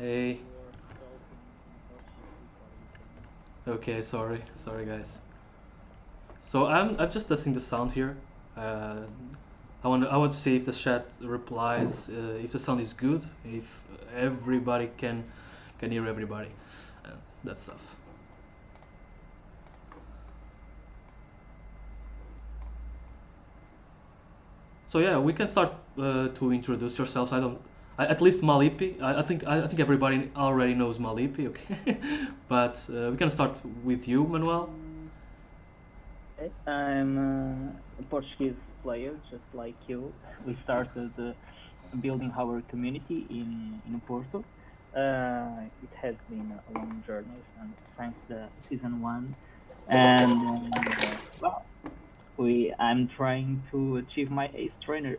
Hey. Okay, sorry guys. So I'm just testing the sound here. Uh, I want to see if the chat replies, if the sound is good, if everybody can hear everybody, that stuff. So yeah, we can start to introduce yourselves. At least Malipi. I think everybody already knows Malipi. Okay, but we can start with you, Manuel. Okay, I'm a Portuguese player, just like you. We started building our community in Porto. It has been a long journey since the season one, and well, I'm trying to achieve my ace trainer.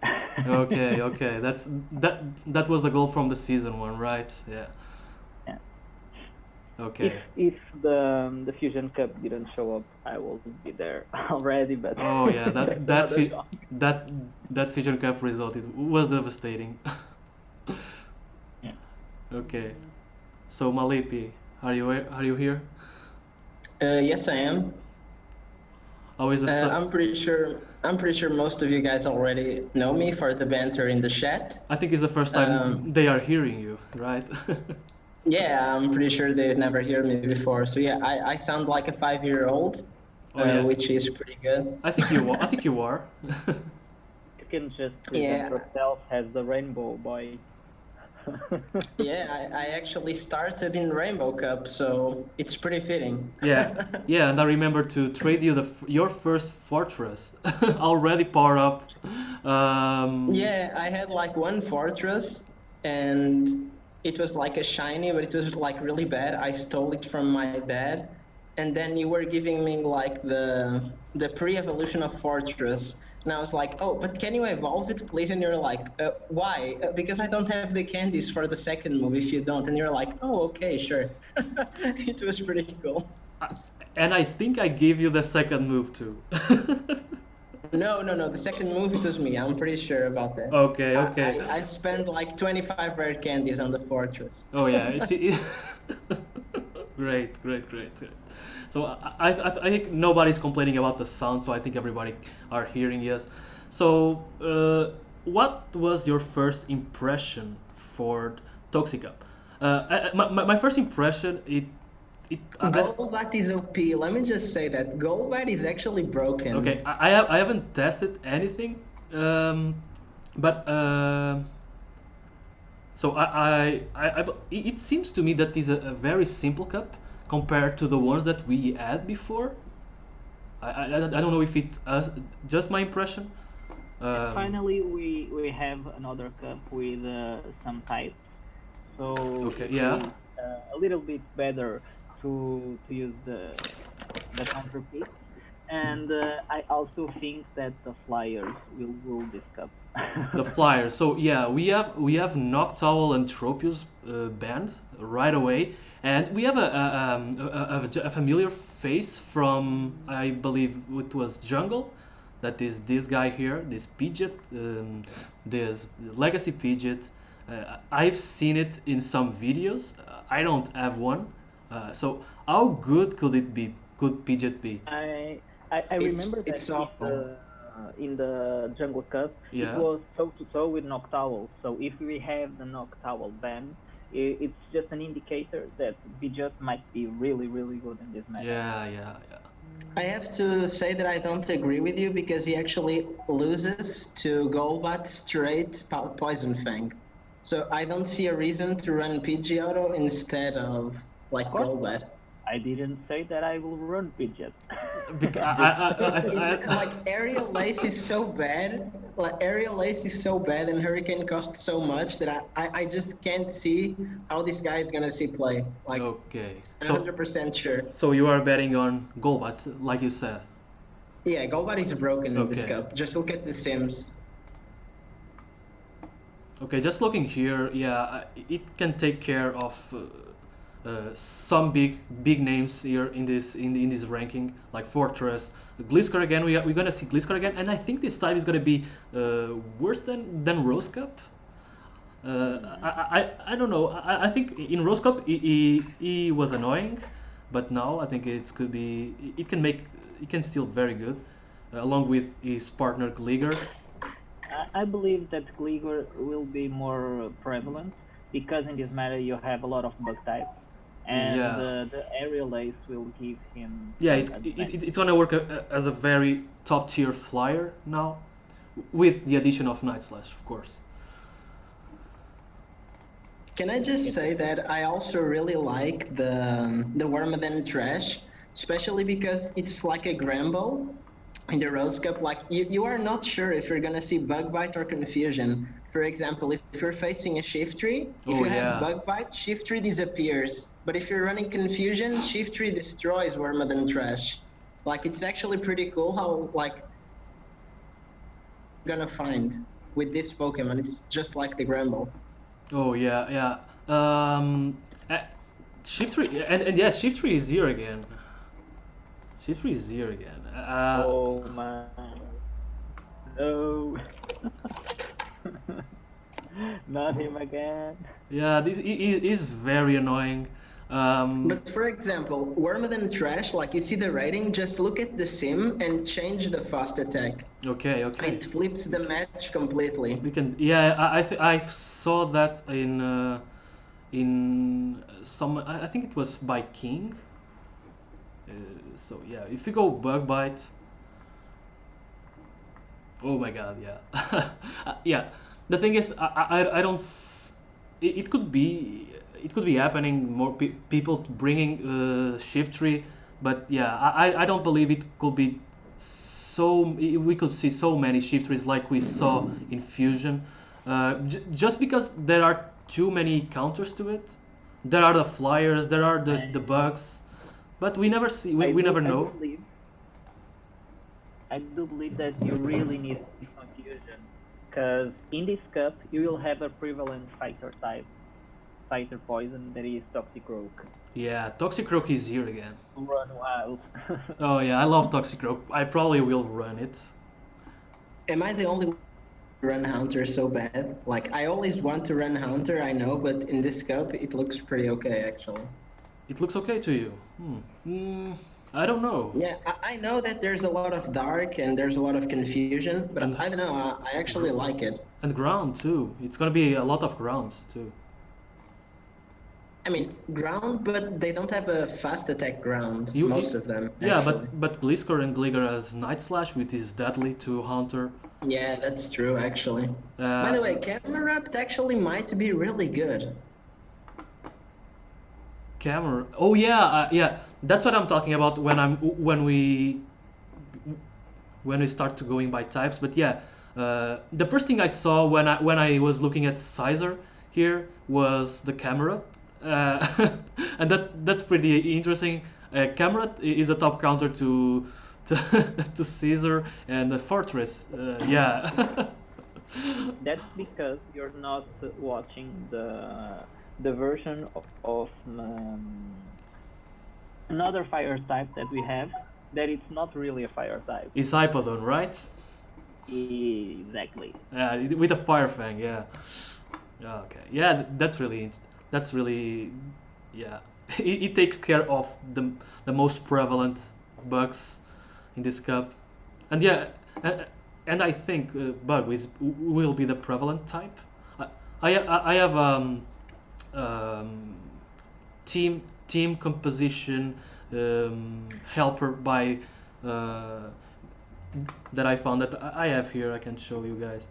Okay. That was the goal from the season one, right? Yeah. Yeah. If Okay. if the Fusion Cup didn't show up, I will be there already. But Oh yeah, that's another talk. that that Fusion Cup result, it was devastating. Yeah. Okay. So Malipi, are you here? Yes, I am. How is the I'm pretty sure. I'm pretty sure most of you guys already know me for the banter in the chat. I think it's the first time they are hearing you, right? Yeah, I'm pretty sure they'd never hear me before. So yeah, I sound like a 5-year-old, Oh yeah. which is pretty good. I think you are. You can just present Yeah, yourself as the rainbow boy. yeah. I actually started in Rainbow Cup, so it's pretty fitting. Yeah, yeah, and I remember to trade you your first fortress already power up. Yeah, I had like one fortress, and it was like a shiny, but it was like really bad. I stole it from my dad, and then you were giving me like the pre-evolution of fortress, and I was like, oh, but can you evolve it, please? And you're like, why? Because I don't have the candies for the second move. If you don't, and you're like, oh, okay, sure. It was pretty cool. And I think I gave you the second move too. No. The second move, it was me. I'm pretty sure about that. Okay. I spent like 25 rare candies on the fortress. Oh yeah, great. So I think nobody's complaining about the sound, so I think everybody are hearing us. So what was your first impression for Toxic Up? My first impression, Golbat is OP. Let me just say that Golbat is actually broken. okay. I haven't tested anything, but so it seems to me that is a very simple cup compared to the ones that we had before. I don't know if it's just my impression. Finally, we have another cup with some types, so Okay, it yeah. is a little bit better to use the counter pick. And I also think that the Flyers will rule this cup. The Flyers. So yeah, we have Noctowl and Tropius banned right away, and we have a familiar face from, I believe it was Jungle. That is this guy here, this Pidgeot, this Legacy Pidgeot. I've seen it in some videos. I don't have one. So how good could it be? Could Pidgeot be? I remember that It's awful. in the Jungle Cup it Yeah. was toe to toe with Noctowl. So if we have the Noctowl ban, it's just an indicator that Bijot might be really good in this meta. Yeah. I have to say that I don't agree with you because he actually loses to Golbat straight Poison Fang. So I don't see a reason to run Pidgeotto instead of like Of course not. Golbat. I didn't say that I will run Bijot. Bec- It's like Aerial Ace is so bad. Like Aerial Ace is so bad, and Hurricane costs so much that I just can't see how this guy is gonna see play. Like Okay. So 100% sure. so you are betting on Golbat, like you said. Yeah, Golbat is broken in this Okay. cup. Just look at the Sims. Okay, just looking here, yeah, it can take care of some big names here in this ranking, like Fortress, Gliscor again. We're gonna see Gliscor again, and I think this time is gonna be worse than Rose Cup. I don't know. I think in Rose Cup he was annoying, but now I think it could be it can still very good, along with his partner Gligar. I believe that Gligar will be more prevalent because in this meta you have a lot of bug types, and Yeah, the aerial ace will give him yeah. some advantage. It's gonna work as a very top tier flyer now, with the addition of Night Slash, of course. Can I just say that I also really like the Wormadam Trash, especially because it's like a Gramble in the Rose Cup. Like you are not sure if you're gonna see Bug Bite or Confusion. For example, if you're facing a Shiftry, if Oh you have yeah. Bug Bite, Shiftry disappears. But if you're running Confusion, Shiftry destroys Wormadam Trash. Like it's actually pretty cool how like you're gonna find with this Pokemon. It's just like the Gramble. Oh yeah, yeah. Uh, Shift 3 and yeah, Shift 3 is here again. Shift 3 is here again. Oh my, no, not him again. Yeah, this is very annoying. But for example, Wormadam Trash, like you see the rating, just look at the sim and change the fast attack. Okay, okay. It flips the match completely. We can. Yeah, I saw that in some. I think it was by King. So yeah, if you go Bug Bite. Oh my God, yeah, yeah. The thing is, I don't. It could be happening. More people bringing Shift Tree, but yeah, I don't believe it could be so. We could see so many Shift Trees like we saw in Fusion, just because there are too many counters to it. There are the flyers, there are the bugs, but we never see. We never know. I do believe that you really need confusion, because in this cup you will have a prevalent fighter type, fighter poison, that is Toxicroak. Yeah, Toxicroak is here again. Run wild. Oh yeah, I love Toxicroak. I probably will run it. Am I the only one to run Haunter so bad? Like, I always want to run Haunter, I know, but in this cup it looks pretty okay, actually. It looks okay to you? I don't know. Yeah, I know that there's a lot of dark and there's a lot of confusion, but And- I don't know, I actually like it. And ground too. It's gonna be a lot of ground too. I mean, ground, but they don't have a fast attack ground, most of them. Yeah, actually. but Gliscor and Gligar has Night Slash, which is deadly to Haunter. Yeah, that's true, actually. By the way, Camerupt actually might be really good. Camera. Oh yeah, yeah. That's what I'm talking about when we start to going by types. But yeah, the first thing I saw when I was looking at Sizer here was the camera, and that's pretty interesting. Camera is a top counter to to Caesar and the Fortress. Yeah. That's because you're not watching the version of another fire type that we have, that it's not really a fire type. It's Hypodon, right? Exactly. Yeah, with a Fire Fang, yeah. Okay, yeah, that's really, yeah. It takes care of the most prevalent bugs in this cup, and yeah, and I think bug will be the prevalent type. I have team composition helper by that I found that I have here. I can show you guys.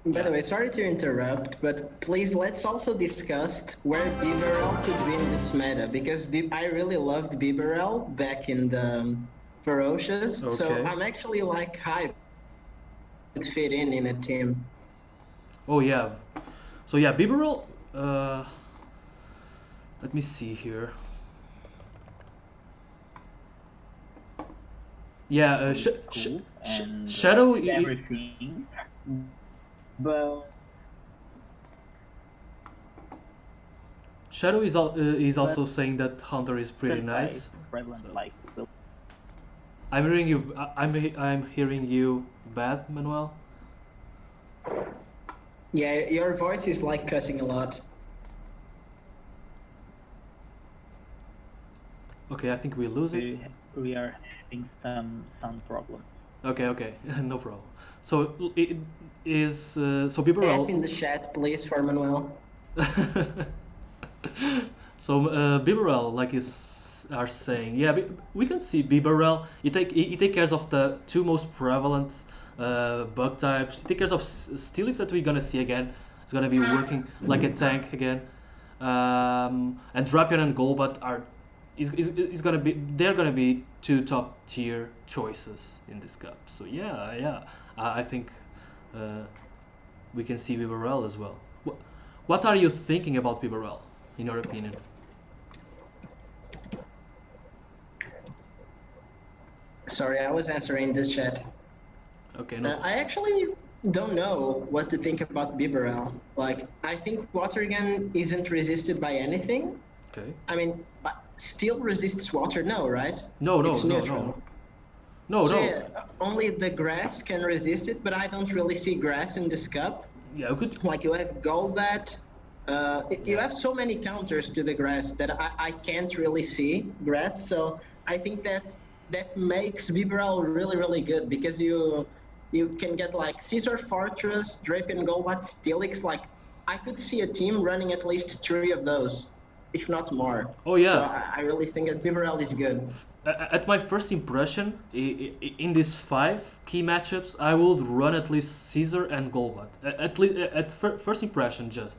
By the way, sorry to interrupt, but please let's also discuss where Bibarel could be in this meta, because I really loved Bibarel back in the Ferocious, Okay. so I'm actually like hyped to fit in a team. Oh yeah, so yeah, Bibarel. Let me see here. Yeah, Cool. And Shadow. everything, but Shadow is also saying that Hunter is pretty nice. prevalent So- like I'm hearing you. I'm hearing you bad, Manuel. Yeah, your voice is like cussing a lot. Okay, I think we lose it. We are having some sound problems. Okay, no problem. So it is so F Bibarel. in the chat, please, for Manuel. So Bibarel, like you are saying, yeah, we can see Bibarel. It take care of the two most prevalent bug types. It take care of Steelix that we're gonna see again. It's gonna be working like a tank again. And Drapion and Golbat are is gonna be they're gonna be two top tier choices in this cup. So yeah, I think we can see Bibarel as well. What are you thinking about Bibarel, in your opinion? Sorry, I was answering this chat. Okay, no. I actually don't know what to think about Bibarel. Like, I think Water Gun isn't resisted by anything. Okay. I mean, Steel resists water, no, right? No, It's neutral. No, So no. yeah, only the grass can resist it, but I don't really see grass in this cup. Yeah, good. Like you have Golbat, you have so many counters to the grass that I can't really see grass. So I think that makes Bibarel really good because you can get like Caesar Fortress, Drapion Golbat, Steelix. Like I could see a team running at least 3 of those, if not more. Oh yeah. So I really think that Bibarel is good. At my first impression, in these 5 key matchups, I would run at least Caesar and Golbat. At least at first impression, just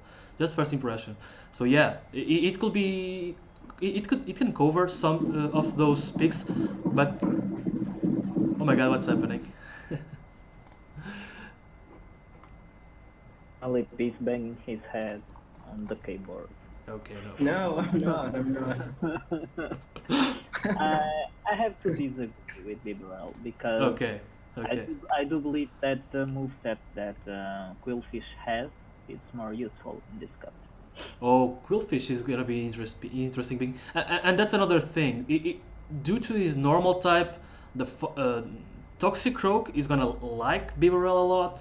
first impression. So yeah, it could be, it can cover some of those picks, but oh my god, what's happening? Alip is banging his head on the keyboard. Okay, no. No, I'm not. I have to disagree with Bibarel because okay. I do believe that the moveset that Quillfish has is more useful in this cup. Oh, Quillfish is gonna be interesting being, and that's another thing. Due to his normal type, the Toxicroak is gonna like Bibarel a lot.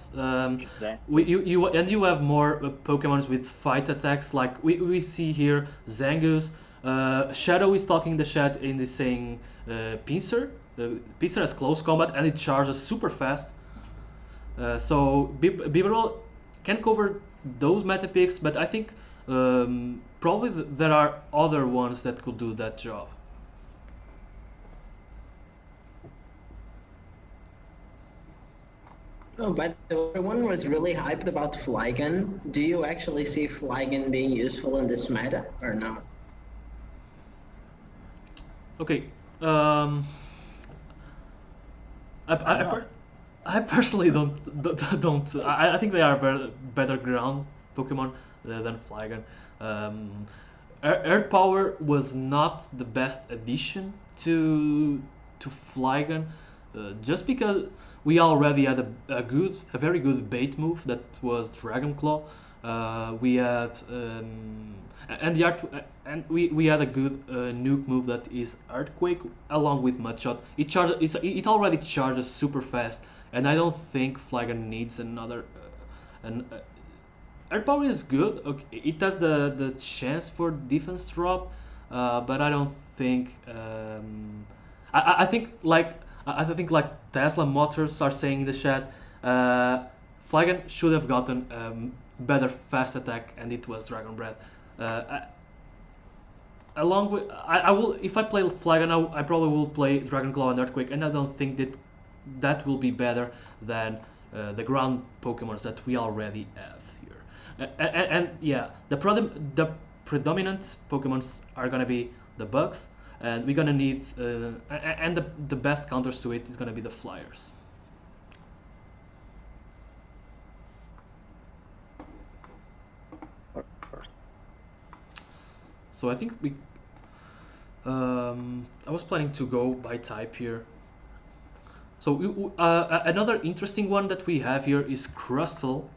Exactly. You have more Pokemons with fight attacks, like we see here Zangoose. Shadow is talking in the chat and is saying Pinsir. Pinsir has close combat and it charges super fast. So Bibarel can cover those meta picks, but I think probably there are other ones that could do that job. Oh, but everyone was really hyped about Flygon. Do you actually see Flygon being useful in this meta or not? Okay. I personally don't. I think they are better ground Pokemon than Flygon. Earth Power was not the best addition to Flygon, just because we already had a very good bait move that was Dragon Claw. We had we had a good nuke move that is Earthquake along with Mudshot. It already charges super fast, and I don't think Flygon needs another. Earth Power is good. Okay, it has the chance for defense drop, but I don't think. I think like Tesla Motors are saying in the chat, Flygon should have gotten better fast attack, and it was Dragon Breath. Along with I will, if I play Flygon, I probably will play Dragon Claw and Earthquake, and I don't think that will be better than the ground Pokemons that we already have here. And yeah, the predominant Pokemons are gonna be the bugs, and we're gonna need and the best counters to it is gonna be the flyers. So I think we. I was planning to go by type here. So another interesting one that we have here is Crustle.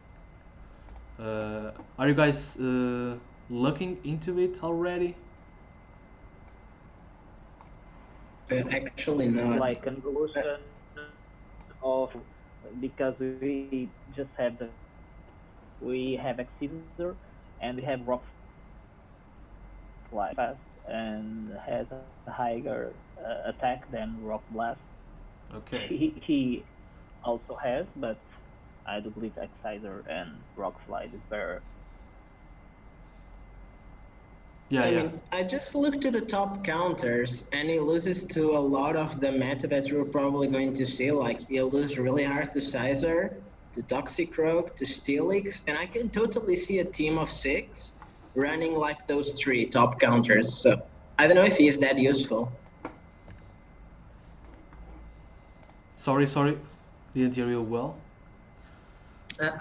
Are you guys looking into it already? Actually not. Like an evolution of, because we just have the we have Exceeder, and we have Rock Slide fast and has a higher attack than Rock Blast. Okay. He also has, but I do believe Exciser and Rock Slide is better. Yeah, I yeah. mean, I just looked to the top counters, and he loses to a lot of the meta that you're probably going to see. Like, he'll lose really hard to Sizer, to Toxicroak, to Steelix, and I can totally see a team of 6 running like those 3 top counters. So I don't know if he's that useful. Sorry, didn't hear you well.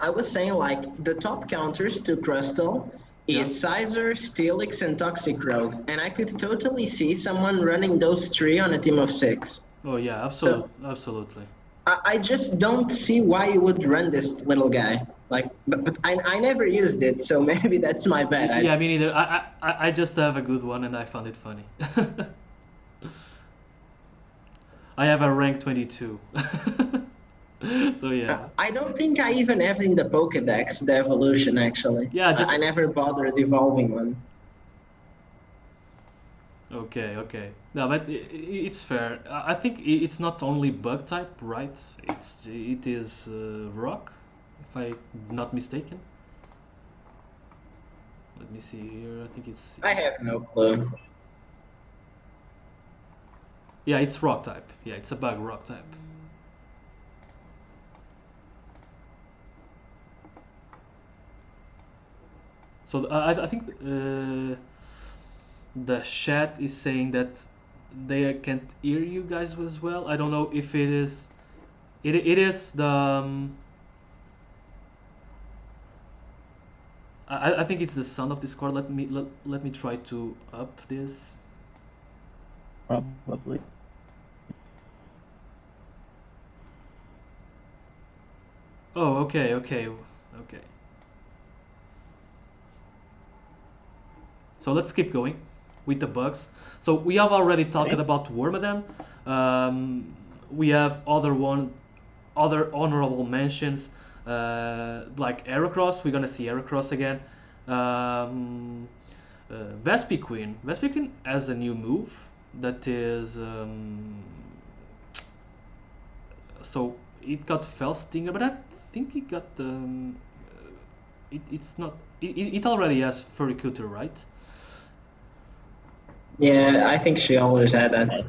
I was saying, like, the top counters to Crystal is Sizer, Steelix, and Toxicroak, and I could totally see someone running those 3 on a team of 6. Oh yeah, absolutely. I just don't see why you would run this little guy. Like, but I never used it, so maybe that's my bad. Yeah, me neither. I just have a good one and I found it funny. I have a rank 22. So yeah. I don't think I even have in the Pokédex the evolution, actually. Yeah, just I never bothered evolving one. Okay. No, but it's fair. I think it's not only bug type, right? It is rock, if I'm not mistaken. Let me see here. I think it's. I have no clue. Yeah, it's rock type. Yeah, it's a bug rock type. So I think the chat is saying that they can't hear you guys as well. I don't know if it is. It is the. I think it's the sound of Discord. Let me try to up this. Probably. Oh, okay. So let's keep going with the bugs. So we have already talked about Wormadam. We have other honorable mentions like Heracross. We're gonna see Heracross again. Vespiquen. Vespiquen has a new move that is so it got Fell Stinger, but I think it got it's not. It already has Furry-Cutter, right? Yeah, I think she always had that.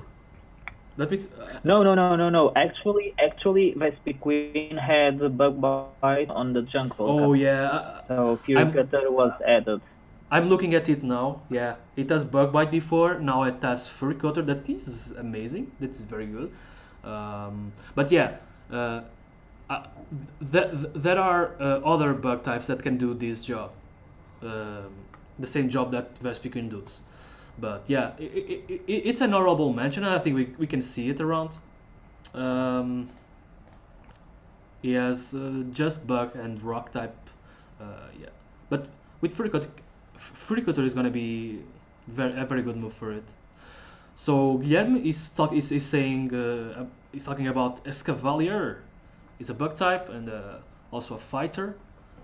Let me. No. Actually, Vespiquen had the bug bite on the jungle. Oh yeah. So Furry-Cutter was added. I'm looking at it now. Yeah, it has bug bite before. Now it has Furry-Cutter. That is amazing. That's very good. But yeah, there are other bug types that can do this job, the same job that Vespiquen does. But yeah, it's an honorable mention, and I think we can see it around. He has just bug and rock type. Yeah, but with Furry-Cutter is gonna be a very good move for it. So Guillermo is saying he's talking about Escavalier. It's a bug type and also a fighter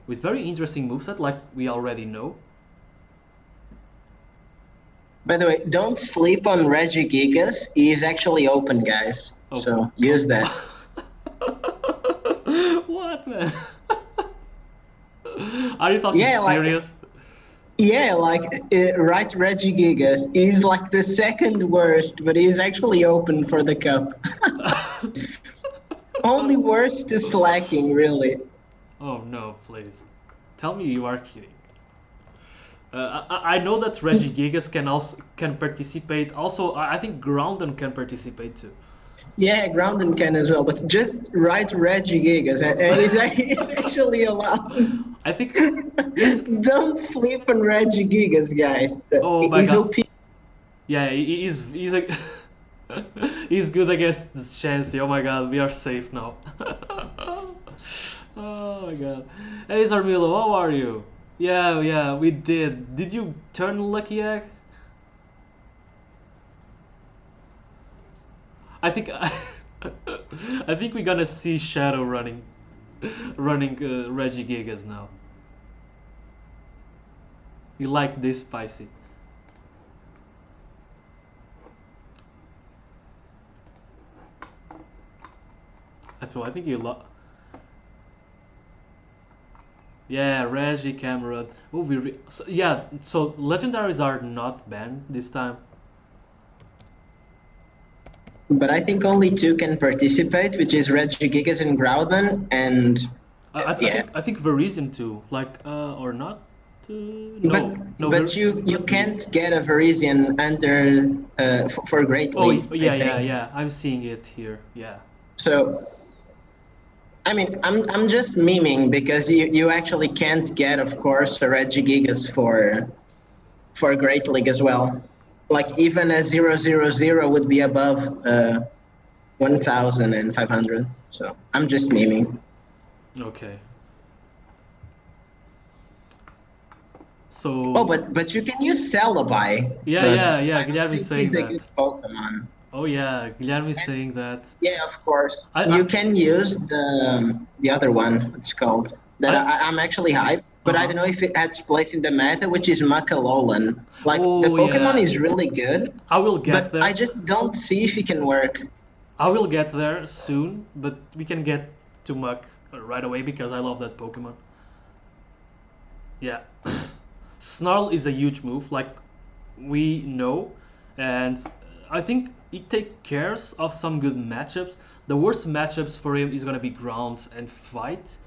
with very interesting moveset, like we already know. By the way, don't sleep on Regigigas. He is actually open, guys. Oh. So use that. What, man? Are you talking serious? Right, Regigigas is like the second worst, but he's actually open for the cup. Only worst is Slacking, really. Oh no, please. Tell me you are kidding. I know that Regigigas can participate. Also, I think Groudon can participate too. Yeah, Groudon can as well, but just write Regigigas, and he's actually allowed. I think. Don't sleep on Regigigas, guys. Oh my god. OP. Yeah, he's he's good against Chansey. Oh my god, we are safe now. Oh my god. Hey Zarmilo, how are you? Yeah, we did. Did you turn Lucky Egg? I think I think we're gonna see Shadow running Regigigas now. You like this spicy. That's what I think you love. Yeah, Reggie, Cameron. Oh, so, yeah, so legendaries are not banned this time. But I think only 2 can participate, which is Regigigas and Groudon, and I think Verizon too, like or not. But you can't get a Verizon under for Great League. Yeah. I'm seeing it here. Yeah. So, I mean, I'm just memeing because you actually can't get, of course, a Regigigas for Great League as well. Like even a 000 would be above 1,500. So I'm just memeing. Okay. So. Oh, but you can use Celebi. Yeah. Guilherme's saying he's a that. good Pokemon. Oh yeah, Guilherme's saying that. Yeah, of course. You can use the other one. It's called that. I'm actually hyped, but I don't know if it has place in the meta, which is Makalolan. Like the Pokemon is really good. I will get there. I just don't see if it can work. I will get there soon, but we can get to Muk right away because I love that Pokemon. Yeah. Snarl is a huge move, like we know, and I think he takes care of some good matchups. The worst matchups for him is gonna be ground and fight.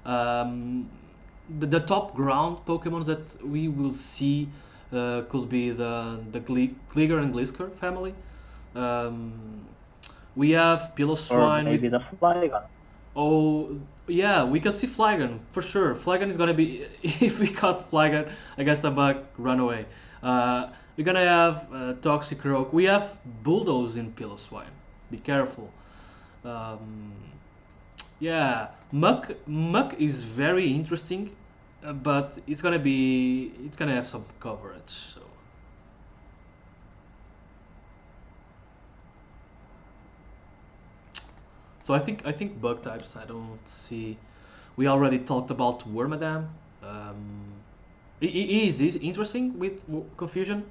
The top ground Pokemon that we will see could be the Gligar and Glisker family. We have Piloswine. Or maybe the Flygon. Oh, yeah, we can see Flygon for sure. Flygon is gonna be if we caught Flygon against the Muk, run away. We're gonna have Toxicroak. We have Bulldoze in Piloswine. Be careful. Yeah, Muk is very interesting, but it's gonna have some coverage. So I think bug types. I don't see. We already talked about Wormadam. He is interesting with confusion.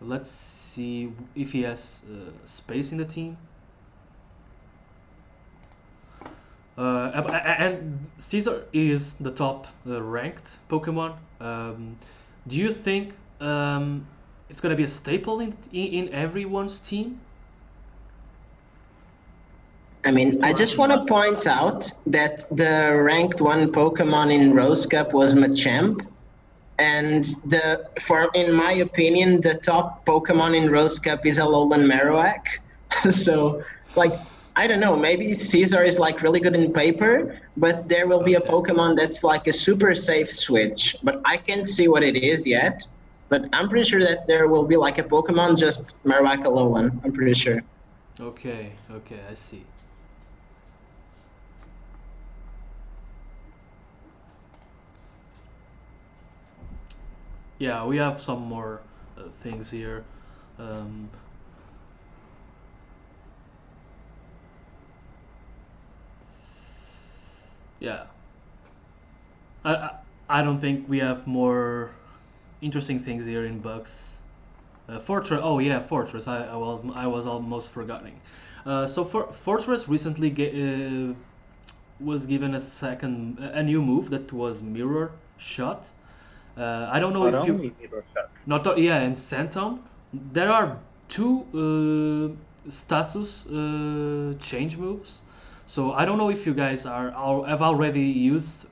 Let's see if he has space in the team. And Caesar is the top ranked Pokemon. Do you think it's gonna be a staple in everyone's team? I mean, I just want to point out that the ranked 1 Pokemon in Rose Cup was Machamp, and in my opinion, the top Pokemon in Rose Cup is Alolan Marowak. So, like, I don't know, maybe Caesar is like really good in paper, but there will be a Pokemon that's like a super safe switch. But I can't see what it is yet. But I'm pretty sure that there will be like a Pokemon just Marowak Alolan. I'm pretty sure. Okay, I see. Yeah, we have some more things here. Yeah. I don't think we have more interesting things here in bugs. Fortress. Oh yeah, Fortress. I was almost forgetting. So Fortress recently was given a new move that was Mirror Shot. I don't know Not if you only Mirror Shot. not yeah, and Santom. There are 2 status change moves. So I don't know if you guys have already used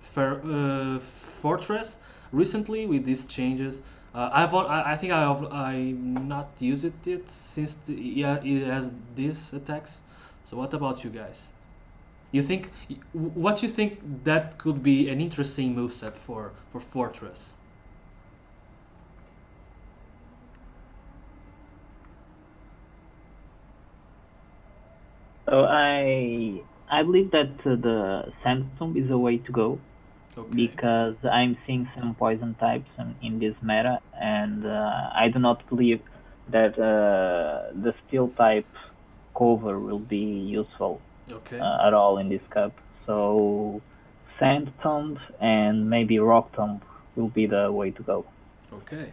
Fortress recently with these changes. I think I not used it yet since it has these attacks. So what about you guys? What you think that could be an interesting moveset for Fortress? So I believe that the Sandstorm is a way to go. Okay. Because I'm seeing some poison types in this meta, and I do not believe that the steel type cover will be useful at all in this cup. So Sand Tomb and maybe Rock Tomb will be the way to go. Okay.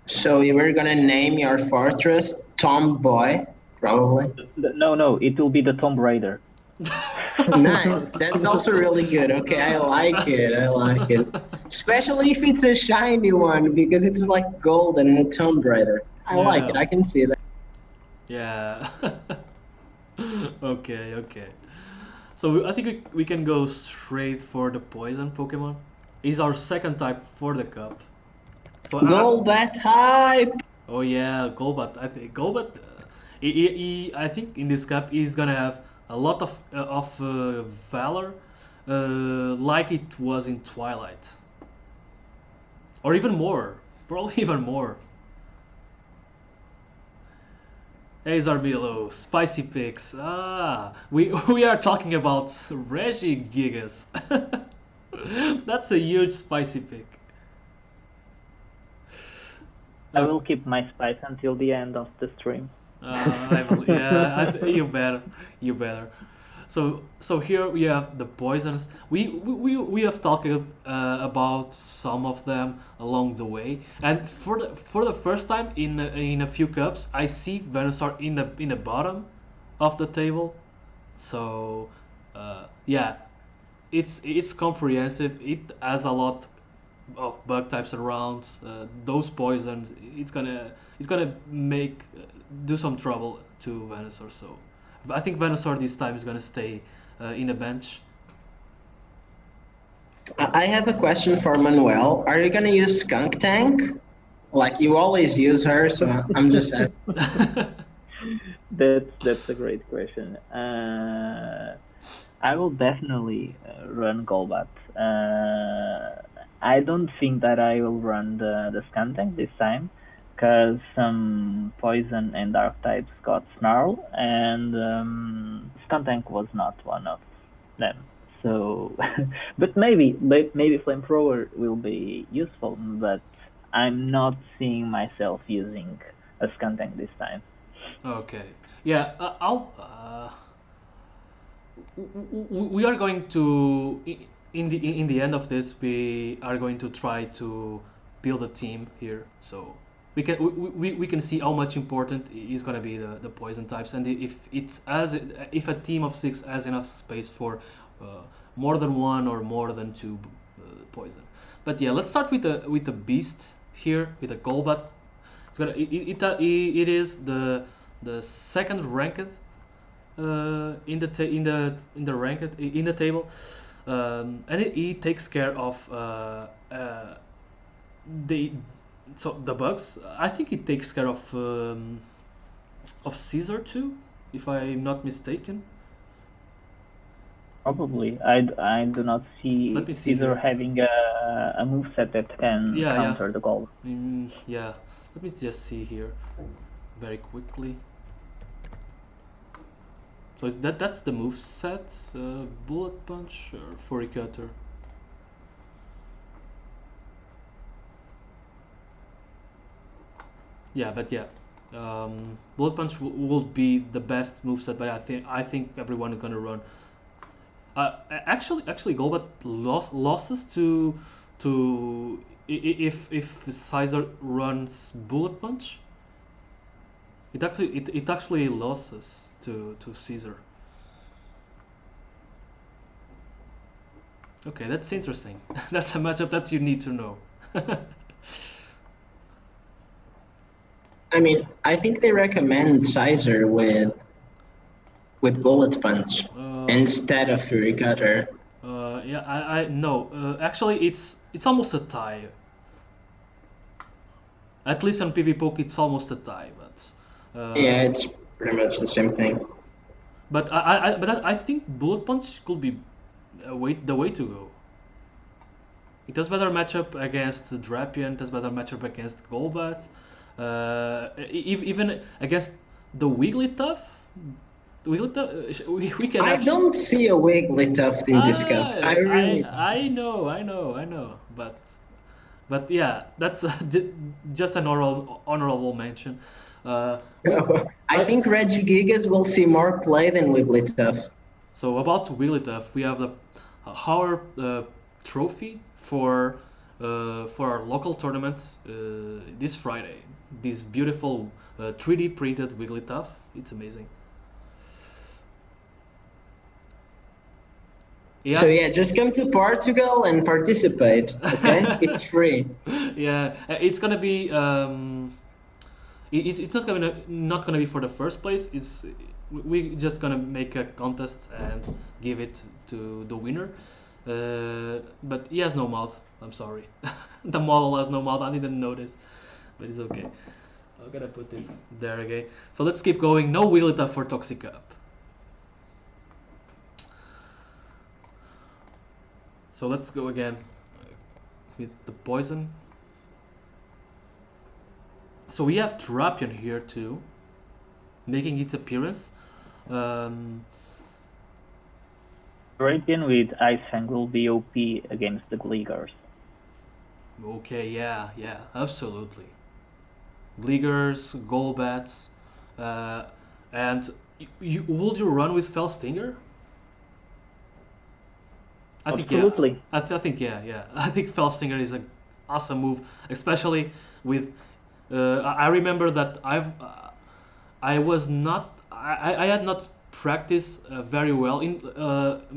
So you were gonna name your fortress Tomboy, probably. No, it will be the Tomb Raider. Nice. That's also really good. Okay, I like it. I like it. Especially if it's a shiny one because it's like golden and a Tomb Raider. I like it. I can see that. Yeah. Okay. So I think we can go straight for the poison Pokemon. He's our second type for the cup. So Golbat hype! Oh yeah, Golbat. I think Golbat. I think in this cup he's gonna have a lot of valor, like it was in Twilight, or even more. Probably even more. Hey Zarmilo, spicy picks. We are talking about Regigigas. That's a huge spicy pick. I will keep my spice until the end of the stream. You better. So here we have the poisons. We have talked about some of them along the way, and for the first time in a few cups, I see Venusaur in the bottom of the table. So yeah, it's comprehensive. It has a lot of bug types around. Those poisons, it's gonna make do some trouble to Venusaur. So I think Venusaur this time is gonna stay in a bench. I have a question for Manuel. Are you gonna use Skunk Tank? Like you always use her, so I'm just asking. That's a great question. I will definitely run Golbat. I don't think that I will run the Skuntank this time, because some poison and dark types got Snarl, and Skuntank was not one of them. So, but maybe Flamethrower will be useful, but I'm not seeing myself using a Skuntank this time. Okay. Yeah. We are going to in the end of this we are going to try to build a team here, so we can see how much important is going to be the poison types, and if a team of 6 has enough space for more than one or more than two poison. But yeah, let's start with the beast here, with the Golbat. It is the second ranked in the ranked in the table, and it takes care of the bugs. I think it takes care of Caesar too, if I'm not mistaken. Probably. I do not see Caesar having a moveset that can counter the Golbat. Yeah, let me just see here very quickly. So that's the move set. Bullet Punch or Fury Cutter. Yeah, but yeah, Bullet Punch will be the best move set. But I think everyone is gonna run. Actually, Golbat losses to if Caesar runs Bullet Punch. It actually losses to Caesar. Okay, that's interesting. That's a matchup that you need to know. I mean, I think they recommend Caesar with Bullet Punch instead of Fury Cutter. Yeah, I no. Actually, it's almost a tie. At least on PvPoke, it's almost a tie, but yeah, it's pretty much the same thing. But I think Bullet Punch could be the way to go. It has better matchup against Drapion. It has better matchup against Golbat. Even against the Wigglytuff. We can. I don't see a Wigglytuff in this cup. I know. But yeah, that's just an honorable mention. I think Regigigas will see more play than Wigglytuff. So about Wigglytuff, we have our trophy for our local tournament this Friday. This beautiful 3D printed Wigglytuff. It's amazing. Yes. So yeah, just come to Portugal and participate. Okay, it's free. Yeah, it's gonna be. It's not gonna be for the first place. We just gonna make a contest and give it to the winner. But he has no mouth. I'm sorry. The model has no mouth. I didn't notice, but it's okay. I'm gonna put it there again. So let's keep going. No Wigglytuff for Toxic Cup. So let's go again with the poison. So we have Drapion here too, making its appearance. Drapion with Ice Fang will be OP against the Gliggers. Okay, yeah, absolutely. Gliggers, Golbats, and would you run with Felstinger? Absolutely. I think yeah. I think Felstinger is an awesome move, especially with. I remember that I had not practiced very well in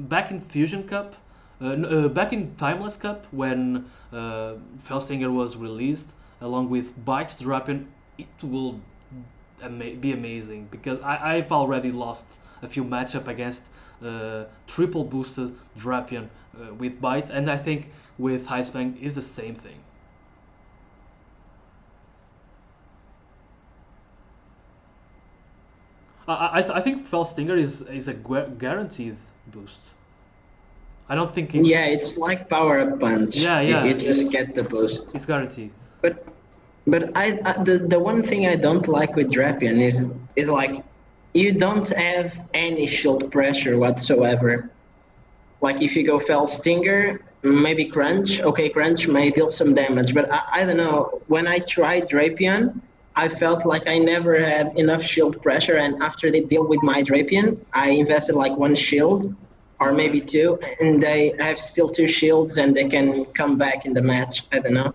back in Fusion Cup, back in Timeless Cup when Felstinger was released along with Bite Drapion. It will be amazing because I've already lost a few matchup against triple boosted Drapion with Bite, and I think with Ice Fang is the same thing. I think Felstinger is a guaranteed boost. I don't think it's... Yeah, it's like Power Up Punch. Yeah. You just get the boost. It's guaranteed. But the one thing I don't like with Drapion is like you don't have any shield pressure whatsoever. Like if you go Felstinger, maybe Crunch. Okay, Crunch may deal some damage, but I don't know. When I tried Drapion, I felt like I never had enough shield pressure, and after they deal with my Drapion, I invested like one shield, or maybe two, and they have still two shields, and they can come back in the match. I don't know.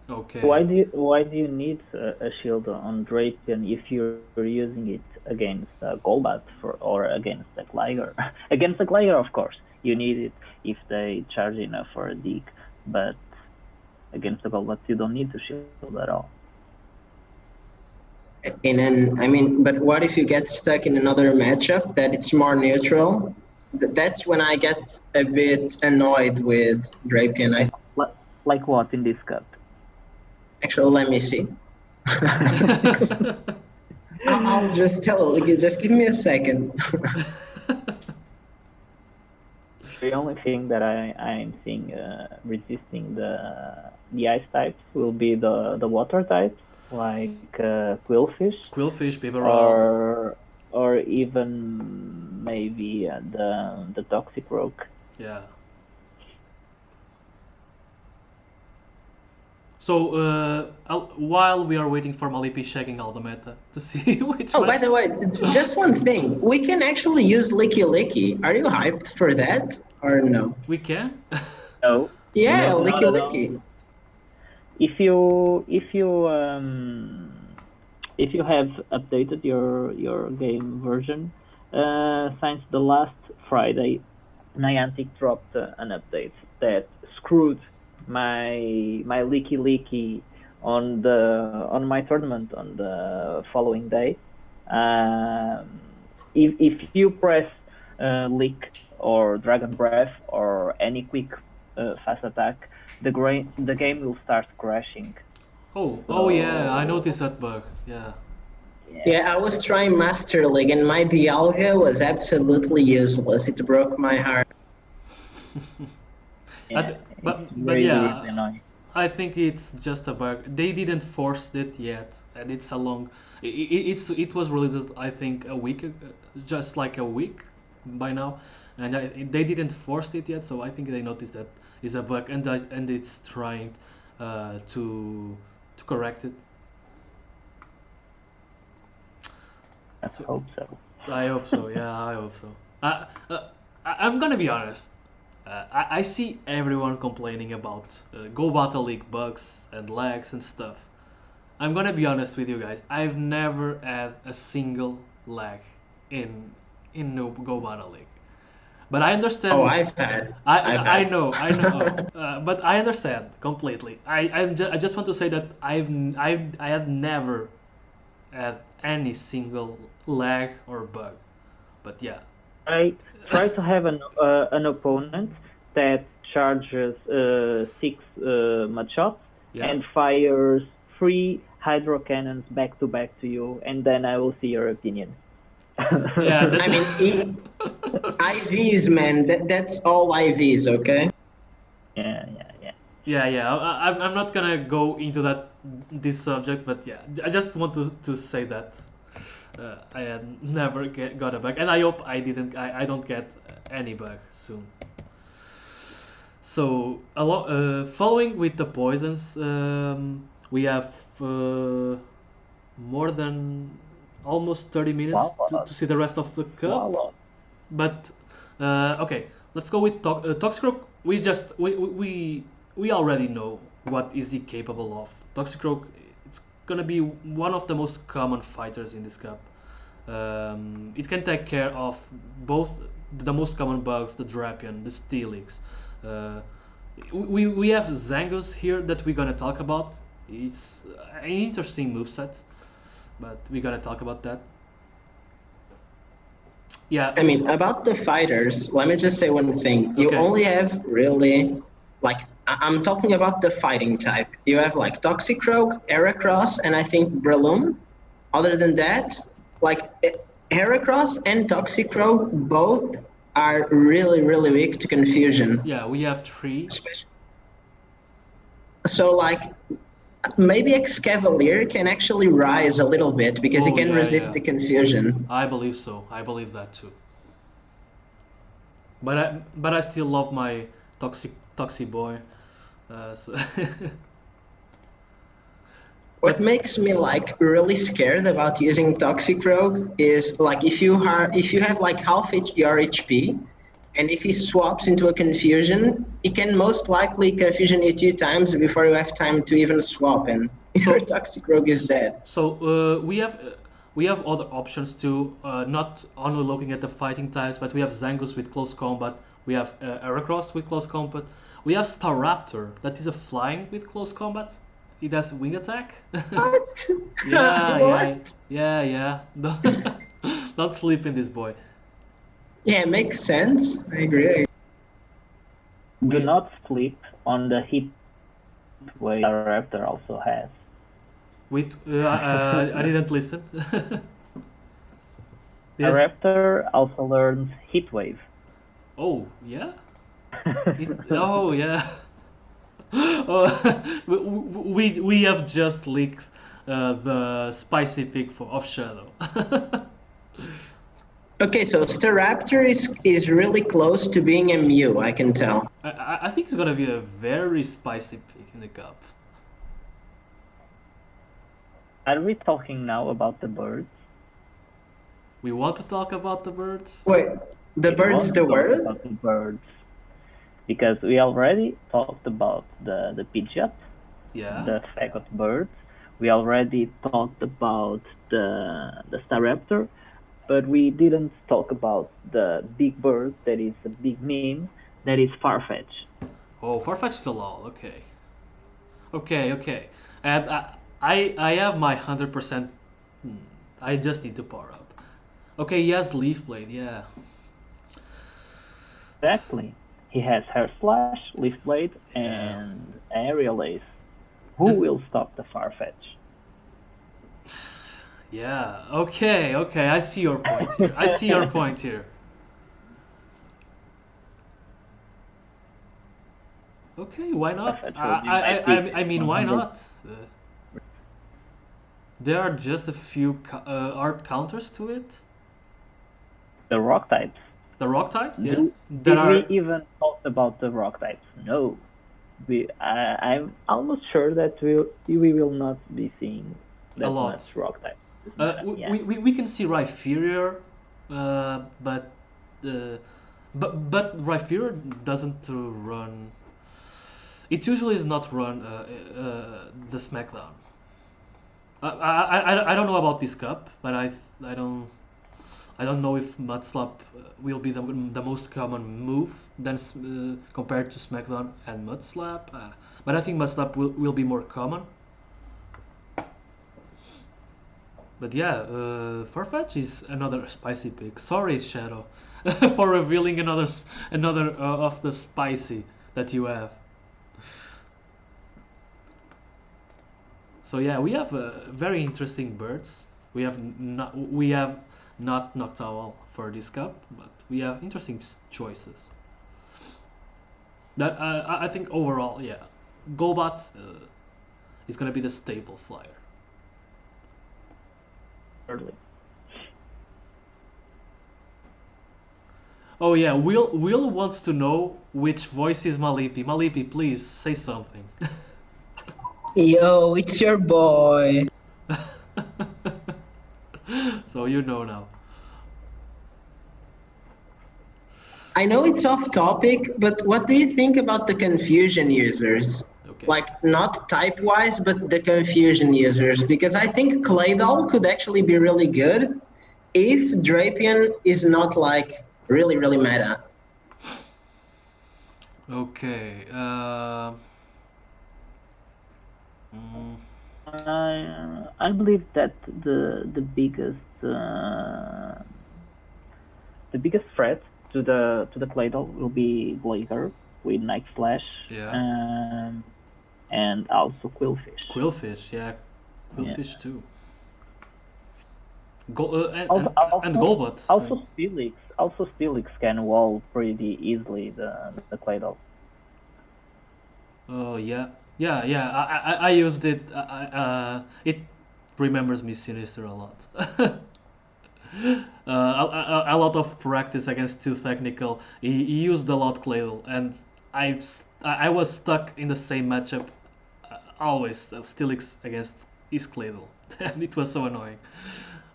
Okay. Why do you need a shield on Drapion if you're using it against Golbat or against a Gligar? Against a Gligar, of course, you need it if they charge enough for a dig, but against the Golbat, you don't need to shield at all. But what if you get stuck in another matchup that it's more neutral? That's when I get a bit annoyed with Drapion. Like what in this cup? Actually, let me see. I'll just tell you. Just give me a second. The only thing that I'm seeing resisting the ice types will be the water types, like Quillfish, Bibarel, or even maybe the Toxic Rogue. Yeah. So while we are waiting for Malipi checking all the meta to see which. Oh, by the way, just one thing. We can actually use Licky Licky. Are you hyped for that or no? We can. No. Yeah, no, Licky Licky. If you have updated your game version since the last Friday, Niantic dropped an update that screwed my Licky Licky on my tournament on the following day. If you press Lick or Dragon Breath or any quick fast attack, the game will start crashing. Oh yeah, I noticed that bug. Yeah, I was trying Master League and my Dialga was absolutely useless. It broke my heart. But yeah, I think it's just a bug. They didn't force it yet, and it's a long. It was released I think a week, just like a week by now, and they didn't force it yet. So I think they noticed that is a bug, and it's trying to correct it. Hope so. I hope so. Yeah, I hope so. I'm gonna be honest. I see everyone complaining about Go Battle League bugs and lags and stuff. I'm gonna be honest with you guys. I've never had a single lag in no Go Battle League. But I understand. Oh, I've had. I know. But I understand completely. I just want to say that I have never had any single lag or bug. But yeah. I try to have an opponent that charges 6 Yeah. and fires 3 hydro cannons back to back to you, and then I will see your opinion. Yeah. I mean, IVs, man. That's all IVs, okay? Yeah. Yeah. I'm not gonna go into this subject, but yeah, I just want to say that I had never got a bug, and I hope I don't get any bug soon. So following with the poisons, we have more than almost 30 minutes to see the rest of the cup. Wow. But okay, let's go with Toxicroak. We already know what is he capable of. Toxicroak, it's gonna be one of the most common fighters in this cup. It can take care of both the most common bugs, the Drapion, the Steelix. We have Zangoose here that we're gonna talk about. It's an interesting moveset, but we're gonna talk about that. Yeah. I mean, about the fighters, let me just say one thing. You Okay. only have really, like, I'm talking about the fighting type. You have, like, Toxicroak, Heracross, and I think Breloom. Other than that, like, Heracross and Toxicroak both are really, really weak to confusion. Yeah, we have 3. So, like, maybe Excavalier can actually rise a little bit because he can resist the confusion. I believe so. I believe that too. But I still love my Toxie boy. So What makes me like really scared about using Toxicroak is like if you have like half your HP, and if he swaps into a confusion, he can most likely confusion you 2 times before you have time to even swap, and your Toxicroak is dead. So we have other options too. Not only looking at the fighting types, but we have Zangoose with close combat. We have Heracross with close combat. We have Staraptor that is a flying with close combat. It has wing attack. What? Yeah. Don't sleep in this boy. Yeah, it makes sense. I agree. Do not sleep on the hit wave our Raptor also has. Wait, I didn't listen. A Raptor also learns Heat Wave. Oh, yeah? Oh, yeah. Oh, we have just leaked the spicy pick of Shadow. Okay, so Staraptor is really close to being a Mew, I can tell. I think it's gonna be a very spicy pick in the cup. Are we talking now about the birds? We want to talk about the birds? Wait, the birds, the word? About the birds. Because we already talked about the Pidgeot, the Faggot birds. We already talked about the Staraptor, but we didn't talk about the big bird that is a big meme, that is Farfetch. Oh, Farfetch is a lol, okay. Okay. And I have my 100%. I just need to power up. Okay, he has Leaf Blade, yeah. Exactly. He has Hair Slash, Leaf Blade, and Aerial Ace. Who will stop the Farfetch? Yeah, okay, I see your point here. Okay, why not? I mean, why not? There are just a few art counters to it. The rock types. The rock types, yeah. Did we even talk about the rock types? No. I'm almost sure that we will not be seeing that much rock types. We can see Rhyperior, but But Rhyperior doesn't run. It usually is not run the SmackDown. I don't know about this cup, but I don't know if Mudslap will be the most common move than compared to Smackdown and Mudslap. But I think Mudslap will be more common. But yeah, Farfetch is another spicy pick. Sorry, Shadow, for revealing another of the spicy that you have. So yeah, we have very interesting birds. We have not Noctowl for this cup, but we have interesting choices. That I think overall, yeah, Golbat is gonna be the staple flyer. Early. Oh yeah, Will wants to know which voice is Malipi. Malipi, please say something. Yo, it's your boy. So you know now. I know it's off topic, but what do you think about the confusion users? Okay. Like, not type-wise, but the confusion users. Because I think Claydol could actually be really good if Drapion is not, like, really, really meta. Okay. I believe that the biggest threat to the Claydol will be Blazer with Night Slash. Yeah. And also Quillfish. Quillfish, yeah. Quillfish too. And Golbat. Also Steelix can wall pretty easily the Claydol. Oh yeah. I used it. It remembers me Sinister a lot. A lot of practice against Too Technical. He used a lot Claydol, and I was stuck in the same matchup always. Steelix against his Claydol, and it was so annoying.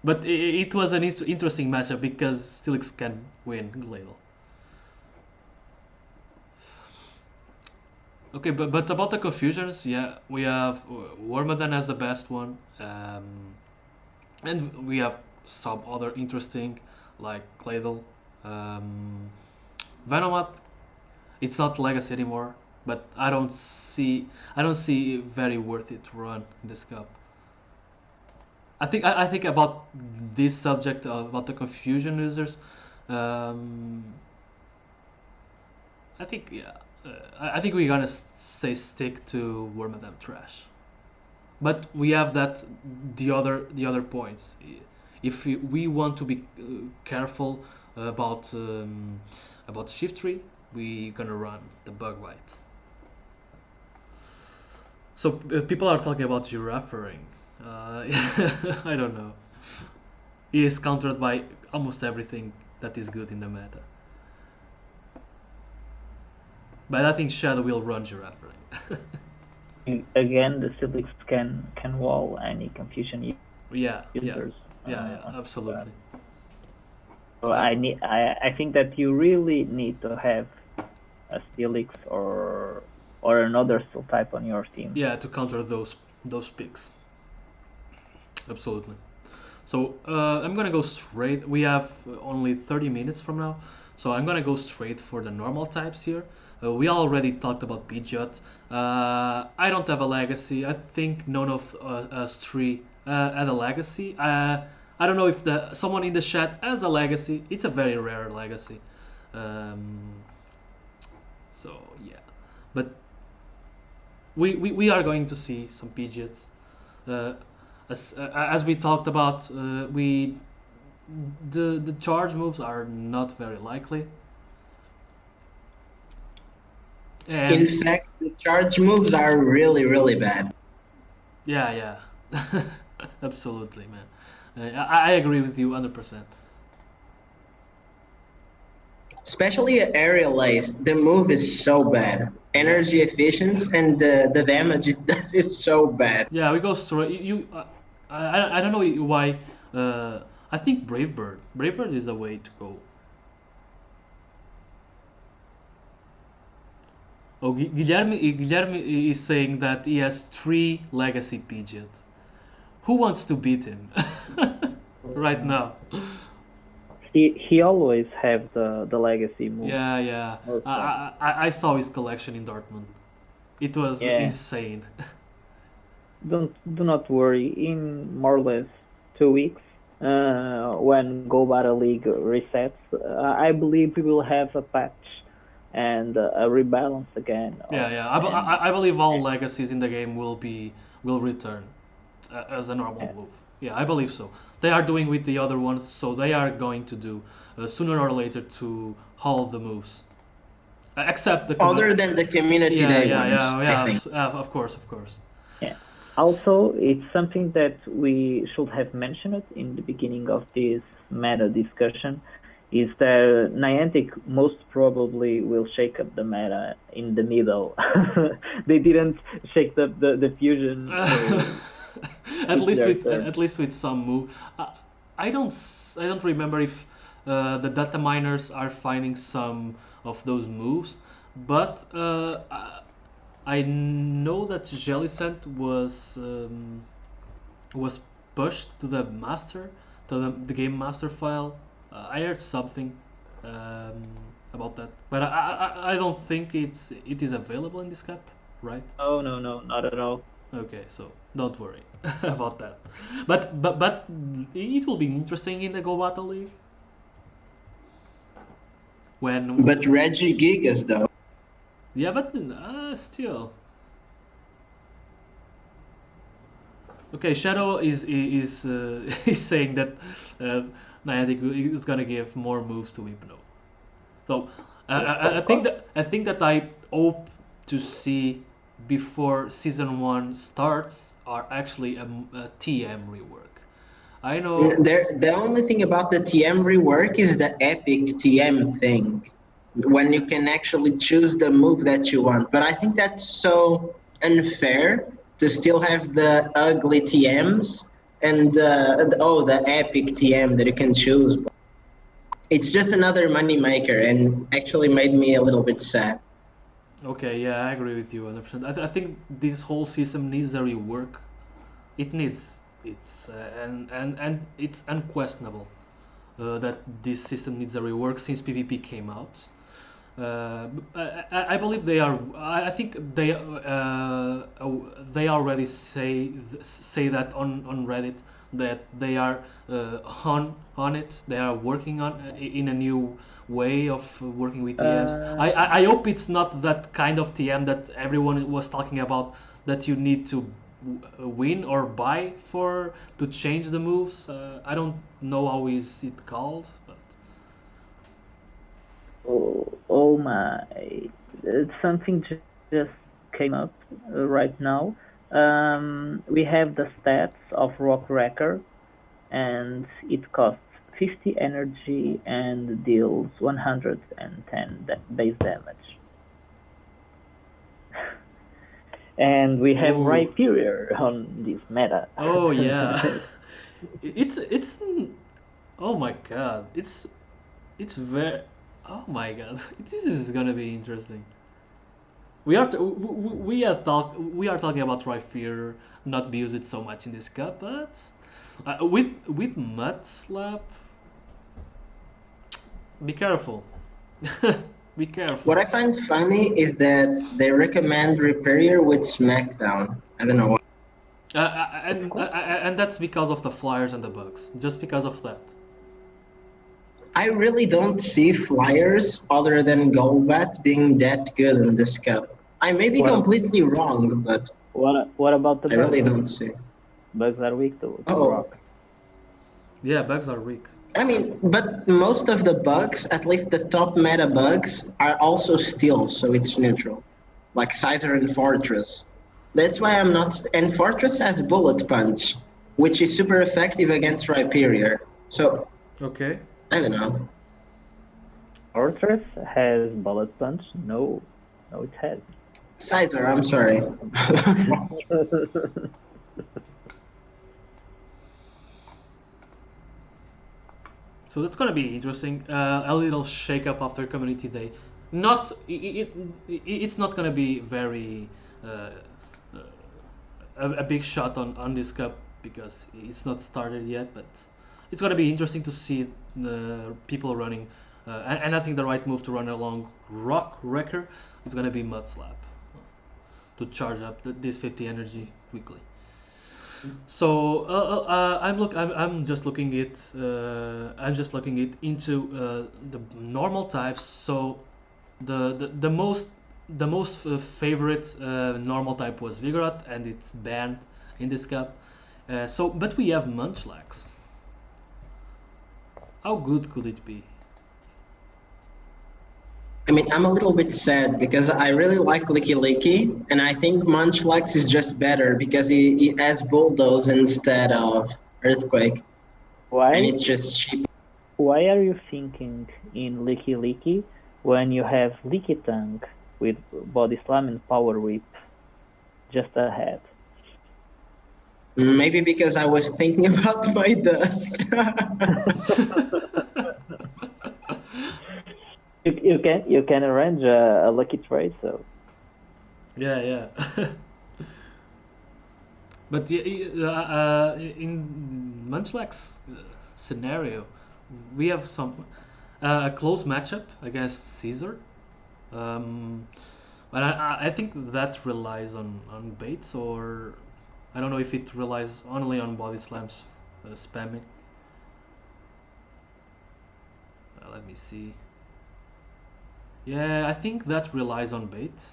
But it was an interesting matchup because Steelix can win Claydol. Okay, but about the confusions, yeah, we have Wormadam as the best one, and we have some other interesting like Claydol, Venomoth. It's not Legacy anymore, but I don't see very worth it to run in this cup. I think about this subject about the confusion users. I think yeah. I think we're gonna stick to Wormadam trash, but we have the other points. If we want to be careful about Shift Tree, we're gonna run the Bugwite. So people are talking about Giraffering. I don't know. He is countered by almost everything that is good in the meta. But I think Shadow will run Giraffering. Again, the Silph can wall any confusion users. Yeah, absolutely. So I think that you really need to have a Steelix or another Steel type on your team. Yeah, to counter those picks. Absolutely. So I'm gonna go straight. We have only 30 minutes from now, so I'm gonna go straight for the normal types here. We already talked about Pidgeot. I don't have a legacy. I think none of us three had a legacy. I don't know if someone in the chat has a legacy. It's a very rare legacy. So yeah, but we are going to see some Pidgeots. As we talked about, the charge moves are not very likely. And in fact, the charge moves are really, really bad. Yeah. Absolutely, man. I agree with you 100%. Especially Aerial Ace, the move is so bad. Energy efficiency and the damage it does is so bad. Yeah, we go straight. I don't know why. I think Brave Bird is the way to go. Oh, Guilherme is saying that he has 3 legacy Pidgeot. Who wants to beat him right now? He always have the legacy move. Yeah, yeah. I saw his collection in Dortmund. It was insane. Do not worry. In more or less 2 weeks, when Go Battle League resets, I believe we will have a patch and a rebalance again. Yeah. I believe all legacies in the game will return as a normal move. Yeah, I believe so. They are doing with the other ones, so they are going to do sooner or later to all the moves, except the other than the community day ones. Of course. Yeah. Also, it's something that we should have mentioned in the beginning of this meta discussion, is that Niantic most probably will shake up the meta in the middle. They didn't shake the fusion. At least with some move. I don't remember if the data miners are finding some of those moves, but I know that Jellicent was pushed to the master, to the game master file. I heard something um, about that, but I don't think it is available in this cap, right? Oh no, not at all. Okay, so don't worry about that. But it will be interesting in the Go Battle League. But Reggie Gigas though. Yeah, but still. Okay, Shadow is is saying that Niantic is gonna give more moves to Hypno. So I think that I hope to see before season 1 starts are actually a TM rework. I know. The only thing about the TM rework is the epic TM thing, when you can actually choose the move that you want. But I think that's so unfair to still have the ugly TMs and the epic TM that you can choose. It's just another money maker, and actually made me a little bit sad. Okay, yeah, I agree with you 100%. I think this whole system needs a rework. It needs. It's and it's unquestionable that this system needs a rework since PvP came out. I believe they are. I think they already say that on Reddit that they are on it. They are working on in a new way of working with TMs. I hope it's not that kind of TM that everyone was talking about, that you need to win or buy for to change the moves. I don't know how is it called, but Oh my! Something just came up right now. We have the stats of Rock Wrecker, and it costs 50 energy and deals 110 base damage. And we have Rhyperior on this meta. Oh yeah, it's oh my god, it's very, oh my god, this is gonna be interesting. We are we are talking about Rhyperior not be used so much in this cup, but with Mud Slap, be careful. Be careful. What I find funny is that they recommend Rhyperior with Smackdown. I don't know why. And that's because of the flyers and the bugs. Just because of that. I really don't see flyers other than Golbat being that good in this cup. I may be completely wrong, but what about the bugs? I really don't see. Bugs are weak to rock. Yeah, bugs are weak. I mean, but most of the bugs, at least the top meta bugs, are also steel, so it's neutral. Like Scyther and Fortress. That's why I'm not... And Fortress has Bullet Punch, which is super effective against Rhyperior. So... Okay. I don't know. Fortress has Bullet Punch? No, it has. Scyther, I'm sorry. So that's gonna be interesting. A little shake up after Community Day. not it's not gonna be very a big shot on this cup because it's not started yet, but it's gonna be interesting to see the people running, and I think the right move to run along Rock Wrecker is gonna be Mud Slap to charge up this 50 energy quickly. So I'm just looking it into the normal types. So the most favorite normal type was Vigoroth, and it's banned in this cup. But we have Munchlax. How good could it be? I mean, I'm a little bit sad because I really like Licky Licky, and I think Munchlax is just better because he has Bulldoze instead of Earthquake, and Why? it's just cheap. Why are you thinking in Licky Licky when you have Licky Tongue with Body Slam and Power Whip just ahead? Maybe because I was thinking about my dust. You can arrange a lucky trade, so Yeah. But in Munchlax scenario, we have a close matchup against Caesar. But I think that relies on baits, or I don't know if it relies only on body slams spamming. Let me see. Yeah, I think that relies on bait.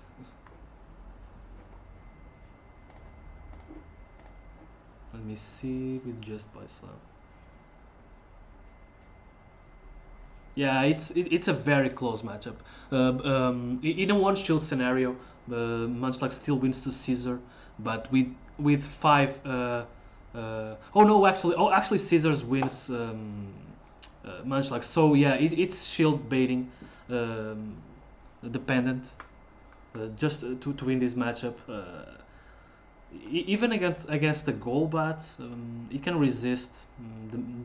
Let me see with just body slam. Yeah, it's a very close matchup. In a one shield scenario, Munchlax still wins to Caesar, but with five. Actually, Caesars wins Munchlax. So yeah, it's shield baiting dependent. Just to win this matchup. Even against the Golbat, it can resist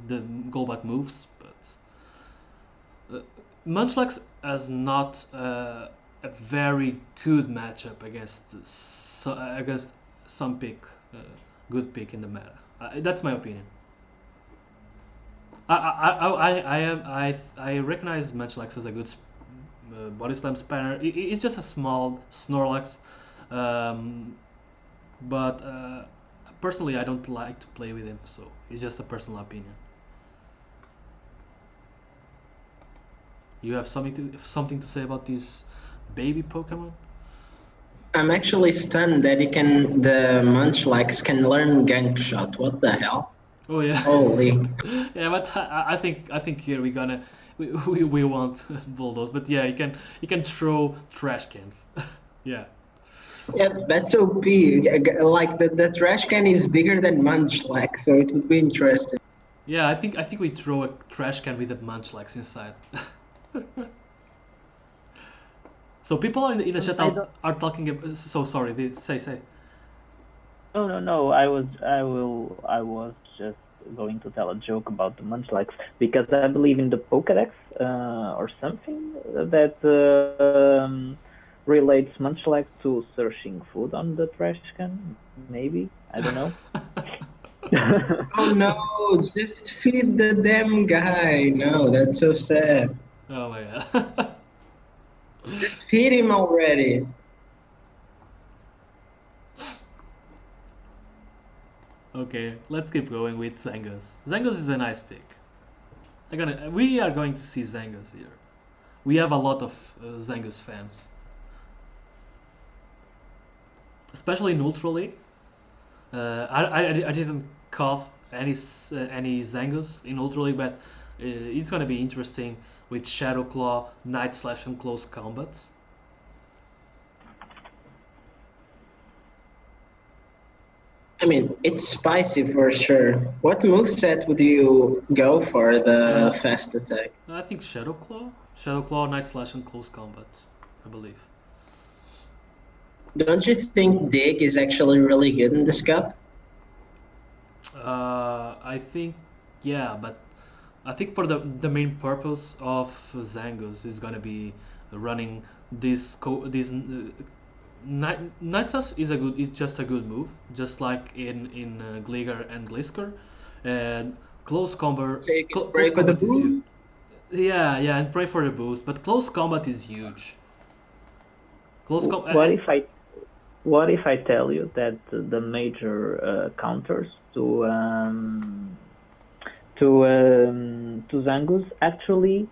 the Golbat moves, but Munchlax has not a very good matchup against some good pick in the meta. That's my opinion. I recognize Munchlax as a good body slam spanner. It's just a small Snorlax, but personally I don't like to play with him, so it's just a personal opinion. You have something to say about these baby Pokemon? I'm actually stunned that the Munchlax can learn Gank Shot. What the hell? Oh yeah. Holy. Yeah, but I think here we want Bulldoze, but yeah, you can throw trash cans. Yeah. Yeah, that's OP. Like the trash can is bigger than Munchlax, so it would be interesting. Yeah, I think we throw a trash can with a Munchlax inside. So people in the chat are talking. So sorry. Say. No. I was just going to tell a joke about the Munchlax because I believe in the Pokédex or something that relates Munchlax to searching food on the trash can. Maybe, I don't know. Oh no! Just feed the damn guy. No, that's so sad. Oh my god. Just feed him already. Okay, let's keep going with Zangos. Zangos is a nice pick. We are going to see Zangos here. We have a lot of Zangos fans, especially in Ultra League. I didn't caught any Zangos in Ultra League, but it's gonna be interesting with Shadow Claw, Night Slash, and Close Combat. I mean, it's spicy for sure. What moveset would you go for the fast attack? I think Shadow Claw, Night Slash, and Close Combat, I believe. Don't you think Dig is actually really good in this cup? I think, yeah, but I think for the main purpose of Zangos is gonna be running this Night Slash is just a good move, just like in Gligar and Glisker, and close combat. So you can Close pray for the combat is huge. boost. Yeah, and pray for the boost. But close combat is huge. What if I tell you that the major counters to Zangoose actually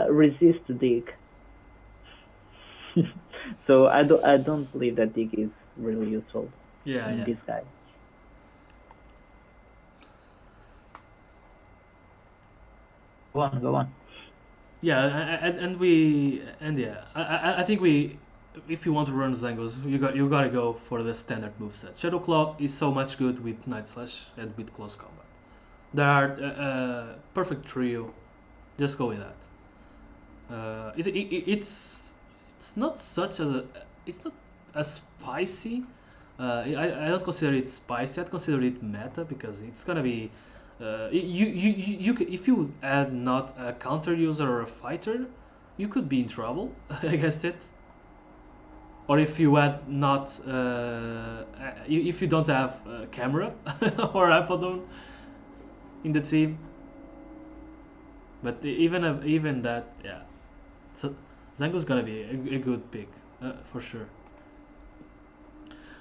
resist dig? So I don't believe that dig is really useful in this guy. Go on. Yeah, I think if you want to run Zangoose, you gotta go for the standard moveset. Shadow Claw is so much good with Night Slash and with close combat. There are a perfect trio. Just go with that. It's not as spicy. I don't consider it spicy. I consider it meta because it's gonna be. If you add not a counter user or a fighter, you could be in trouble against it. Or if you add not, if you don't have camera or Apodon in the team. But even that, yeah. So Zango's gonna be a good pick for sure.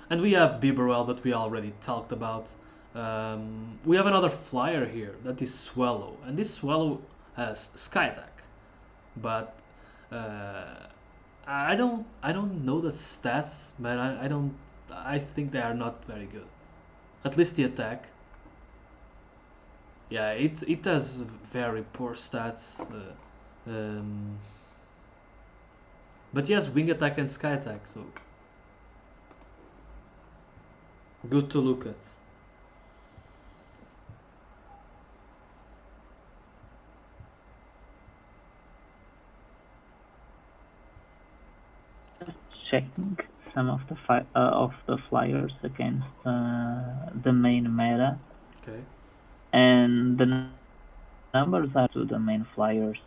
And we have Bibarel that we already talked about. We have another flyer here that is Swallow, and this Swallow has Sky Attack, but I don't know the stats, but I think they are not very good. At least the attack. Yeah, it has very poor stats. But yes, Wing Attack and Sky Attack, so good to look at. Checking some of the flyers against the main meta. Okay. And the numbers are to the main flyers.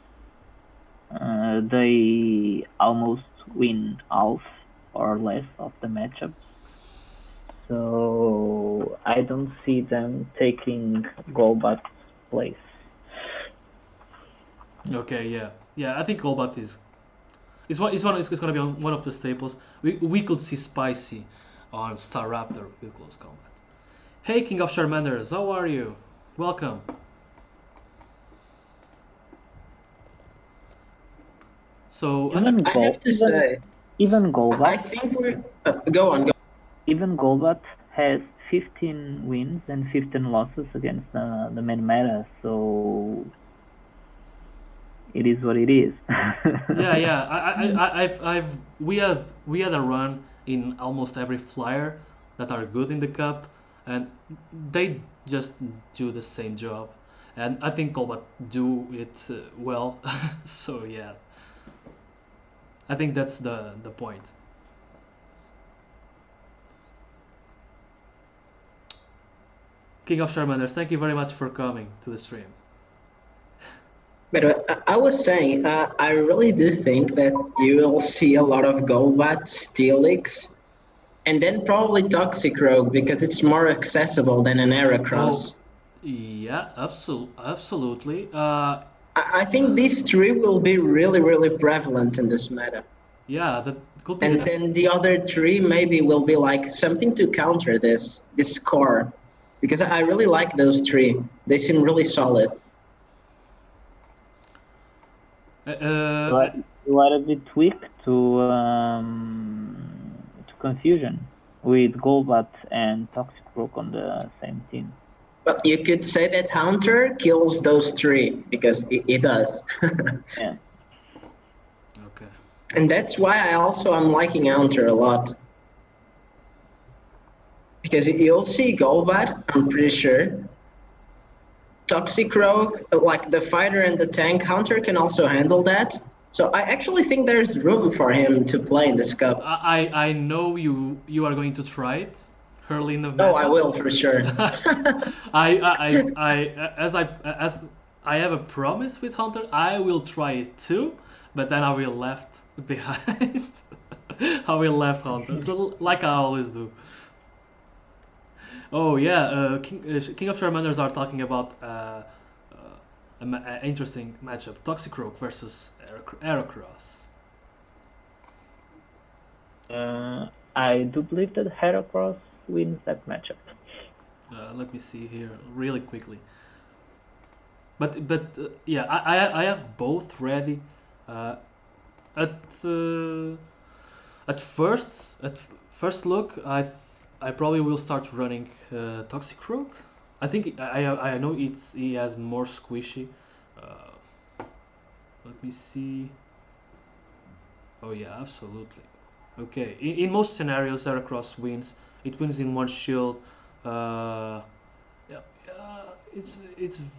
They almost win half or less of the matchups. So I don't see them taking Golbat's place. Okay, yeah. I think Golbat is going to be one of the staples. We could see Spicy on Staraptor with close combat. Hey, King of Charmanders, how are you? Welcome. So I have to say, even Golbat. I think we're go on. Even Golbat has 15 wins and 15 losses against the main meta, so it is what it is. yeah. We had a run in almost every flyer that are good in the cup, and they just do the same job, and I think Golbat do it well. So yeah, I think that's the point. King of Charmanders, thank you very much for coming to the stream. But I was saying, I really do think that you will see a lot of Golbat, Steelix, and then probably Toxic Rogue because it's more accessible than an Heracross. Yeah, absolutely. I think these three will be really, really prevalent in this meta. Yeah, that could be. And then the other three maybe will be like something to counter this core, because I really like those three. They seem really solid. You are a bit weak to Confusion with Golbat and Toxic Rogue on the same team. But you could say that Haunter kills those three because it does. Yeah. Okay. And that's why I'm liking Haunter a lot. Because you'll see Golbat, I'm pretty sure. Toxic Rogue, like the fighter and the tank, Haunter can also handle that. So I actually think there's room for him to play in this cup. I know you are going to try it early in the match. Oh, I will for sure. As I have a promise with Hunter, I will try it too. but then I will left behind. I will left Hunter, like I always do. Oh yeah, King of Charmanders are talking about an interesting matchup: Toxicroak versus Heracross. I do believe that Heracross wins that matchup. Let me see here really quickly. But yeah, I have both ready. Uh, at first look, I probably will start running Toxicroak. I think I know he has more squishy. Let me see. Oh yeah, absolutely. Okay, in most scenarios, Heracross wins. It wins in one shield. Yeah, it's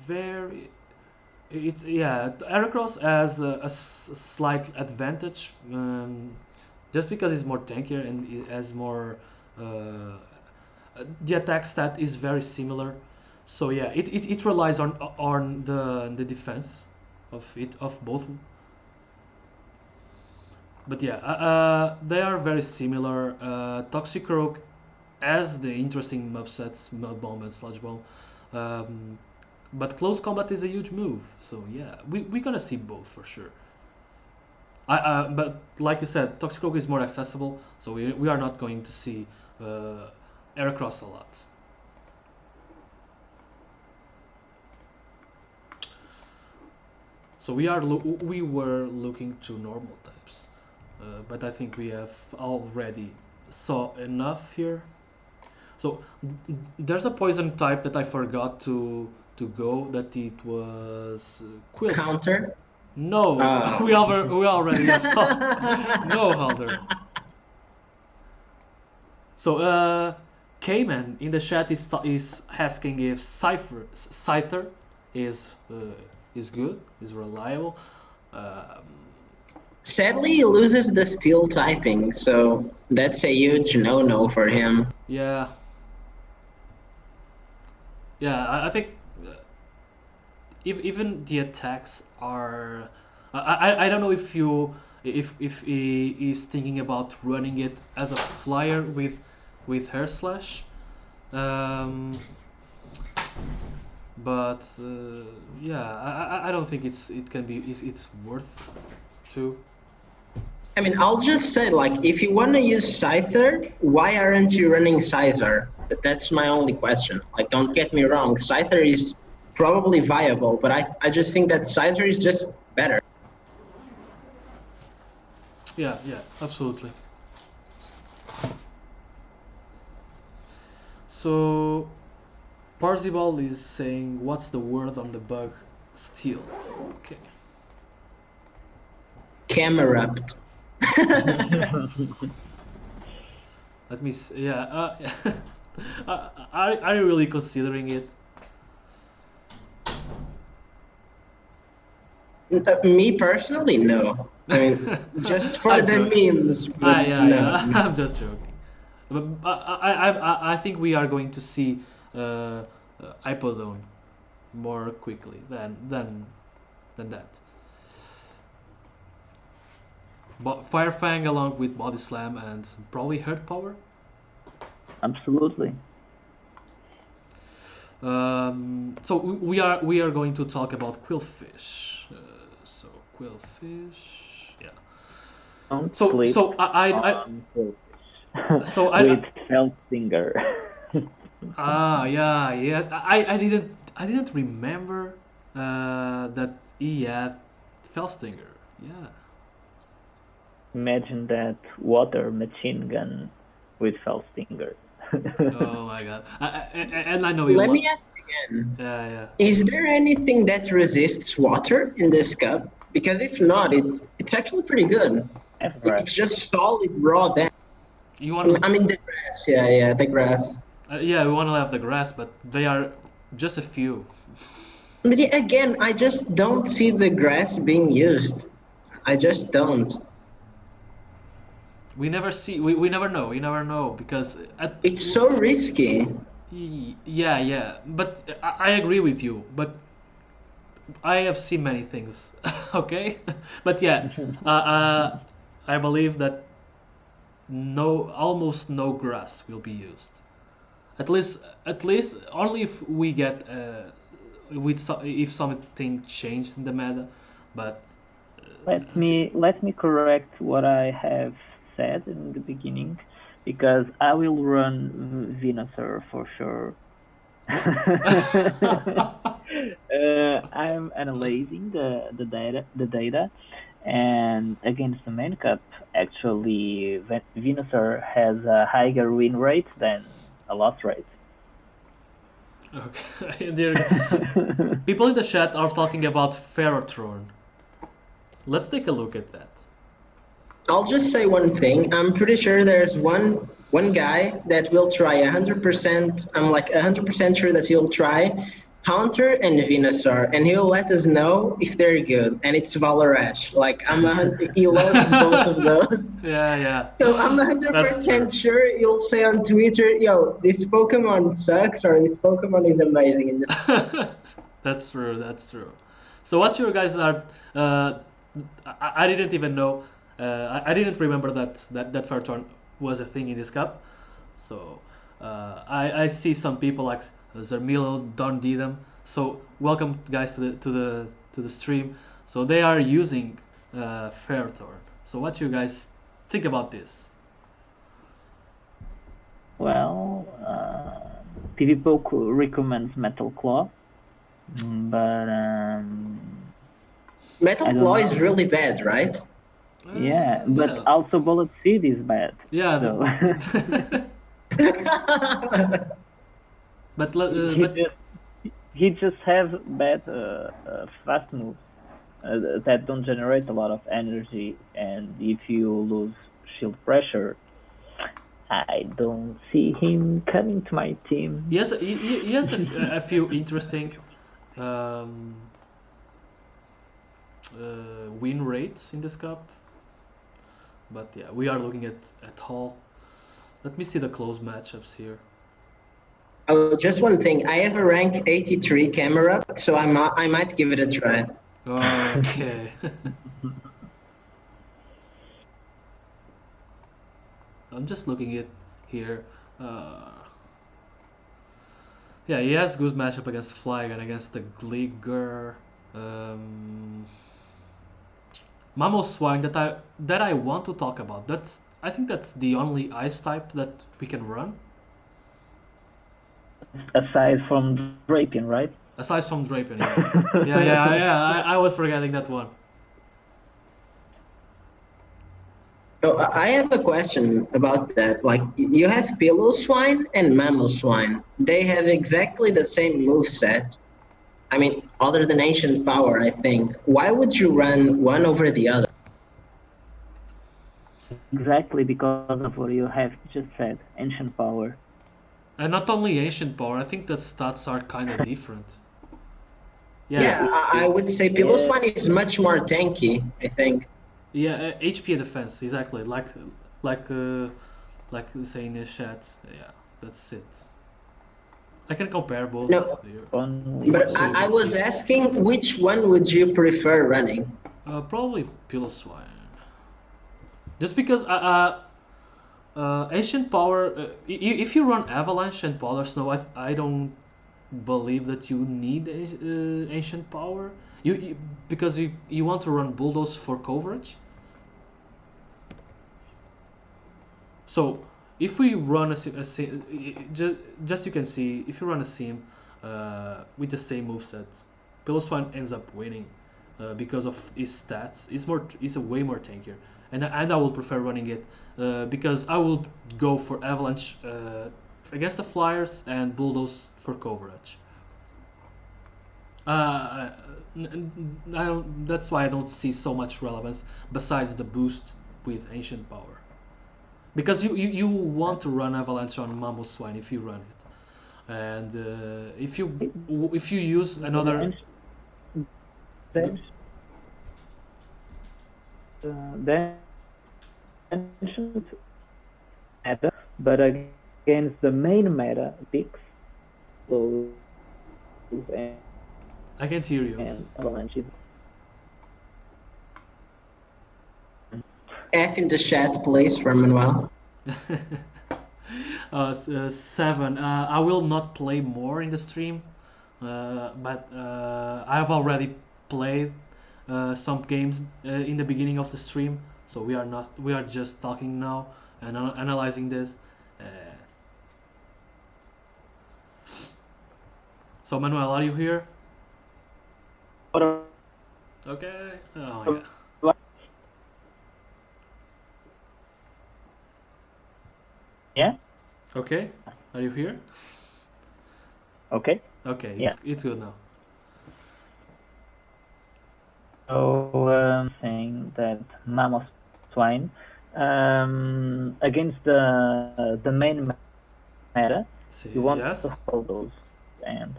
very. It's yeah. Heracross has a slight advantage, just because it's more tankier and it has more. The attack stat is very similar, so yeah, it relies on the defense of both. But yeah, they are very similar. Toxicroak has the interesting movesets, Mud Bomb and Sludge Bomb. But close combat is a huge move, so yeah, we're gonna see both for sure. But like you said, Toxicroak is more accessible, so we are not going to see Heracross a lot. So we were looking to normal types, but I think we have already saw enough here. So there's a poison type that I forgot to go. That it was Quill. Counter? No, we already have no Hunter. So Cayman in the chat is asking if Scyther is good, is reliable. Sadly, he loses the steel typing, so that's a huge no-no for him. Yeah. Yeah, I think if even the attacks are, I don't know if he is thinking about running it as a flyer with Hair Slash, but yeah, I don't think it's worth to. I mean, I'll just say, like, if you want to use Scyther, why aren't you running Scyther? That's my only question. Like, don't get me wrong, Scyther is probably viable, but I just think that Scyther is just better. Yeah, absolutely. So, Parzival is saying, what's the word on the bug? Steel. Okay. Camerupt. Let me see. Yeah. Are you really considering it? Me personally, no. I mean, just for the memes. Yeah. I'm just joking. But I think we are going to see Hypodone more quickly than that. But Firefang along with Body Slam and probably Hurt Power. Absolutely. So we are going to talk about Quillfish. So Quillfish, yeah. So I so with Felstinger. Yeah. I didn't remember that he had Felstinger. Yeah. Imagine that water machine gun with Felstinger. Oh my god! And I know. Let me ask again. Yeah. Is there anything that resists water in this cup? Because if not, it's actually pretty good. It's just solid raw damage. I mean the grass. Yeah, the grass. Yeah, we want to have the grass, but they are just a few. But yeah, again, I just don't see the grass being used. I just don't. We never see. We never know. We never know because it's so risky. Yeah. But I agree with you. But I have seen many things, okay, but yeah, I believe that almost no grass will be used. At least only if we get if something changed in the meta, but Let me correct what I have said in the beginning, because I will run Venusaur for sure. I'm analyzing the data, and against the main cup, actually, Venusaur has a higher win rate than a loss rate. Okay. People in the chat are talking about Ferrothorn. Let's take a look at that. I'll just say one thing. I'm pretty sure there's one guy that will try 100%. I'm like 100% sure that he'll try Haunter and Venusaur, and he'll let us know if they're good. And it's Valarash. Like he loves both of those. Yeah. So I'm 100% sure he'll say on Twitter, "Yo, this Pokemon sucks," or "This Pokemon is amazing." In this. That's true. So what you guys are? I didn't even know. I didn't remember that Ferrothorn was a thing in this cup. So I see some people like Zermilo, Don Didam. So welcome guys to the stream. So they are using Ferrothorn. So what you guys think about this? Well, PvPoke recommends Metal Claw, but Metal Claw is really bad, right? Yeah, but also Bullet Seed is bad. Yeah. So. but he just have bad fast moves that don't generate a lot of energy, and if you lose shield pressure, I don't see him coming to my team. He has a few interesting win rates in this cup, but yeah, we are looking at all. Let me see the close matchups here. Oh, just one thing. I have a rank 83 camera, so I might give it a try. Okay. I'm just looking at here. Yeah, he has good matchup against Flygon, against the Gligar. Mamoswine that I want to talk about. I think that's the only ice type that we can run. Aside from Drapion, right? Aside from Drapion, yeah. I was forgetting that one. So I have a question about that. Like, you have Piloswine and Mamoswine. They have exactly the same moveset. I mean, other than Ancient Power, I think. Why would you run one over the other? Exactly because of what you have just said, Ancient Power. And not only Ancient Power, I think the stats are kind of different. Yeah, I would say Piloswine is much more tanky, I think. Yeah, HP defense, exactly. Like saying in the chat. Yeah, that's it. I can compare both. No, but I was asking, which one would you prefer running? Probably Piloswine. Just because Ancient Power, if you run Avalanche and Polar Snow, I don't believe that you need Ancient Power. Because you want to run Bulldoze for coverage. So if we run just you can see, if you run a sim with the same moveset, Piloswine ends up winning because of his stats. It's a way more tankier, and I will prefer running it because I will go for Avalanche against the Flyers and Bulldoze for coverage. That's why I don't see so much relevance besides the boost with Ancient Power. Because you want to run Avalanche on Mamoswine if you run it, and if you use another. Then meta, but against the main meta picks, and I can't hear you. and Avalanche is F in the chat, please, for Manuel. 7. I will not play more in the stream, but I have already played some games in the beginning of the stream. So we are just talking now and analyzing this. So Manuel, are you here? Okay. Oh my god. Yeah. Okay. Are you here? Okay. Okay. Yeah. It's good now. So saying that Mammoth Swine against the main meta, you want to hold those, and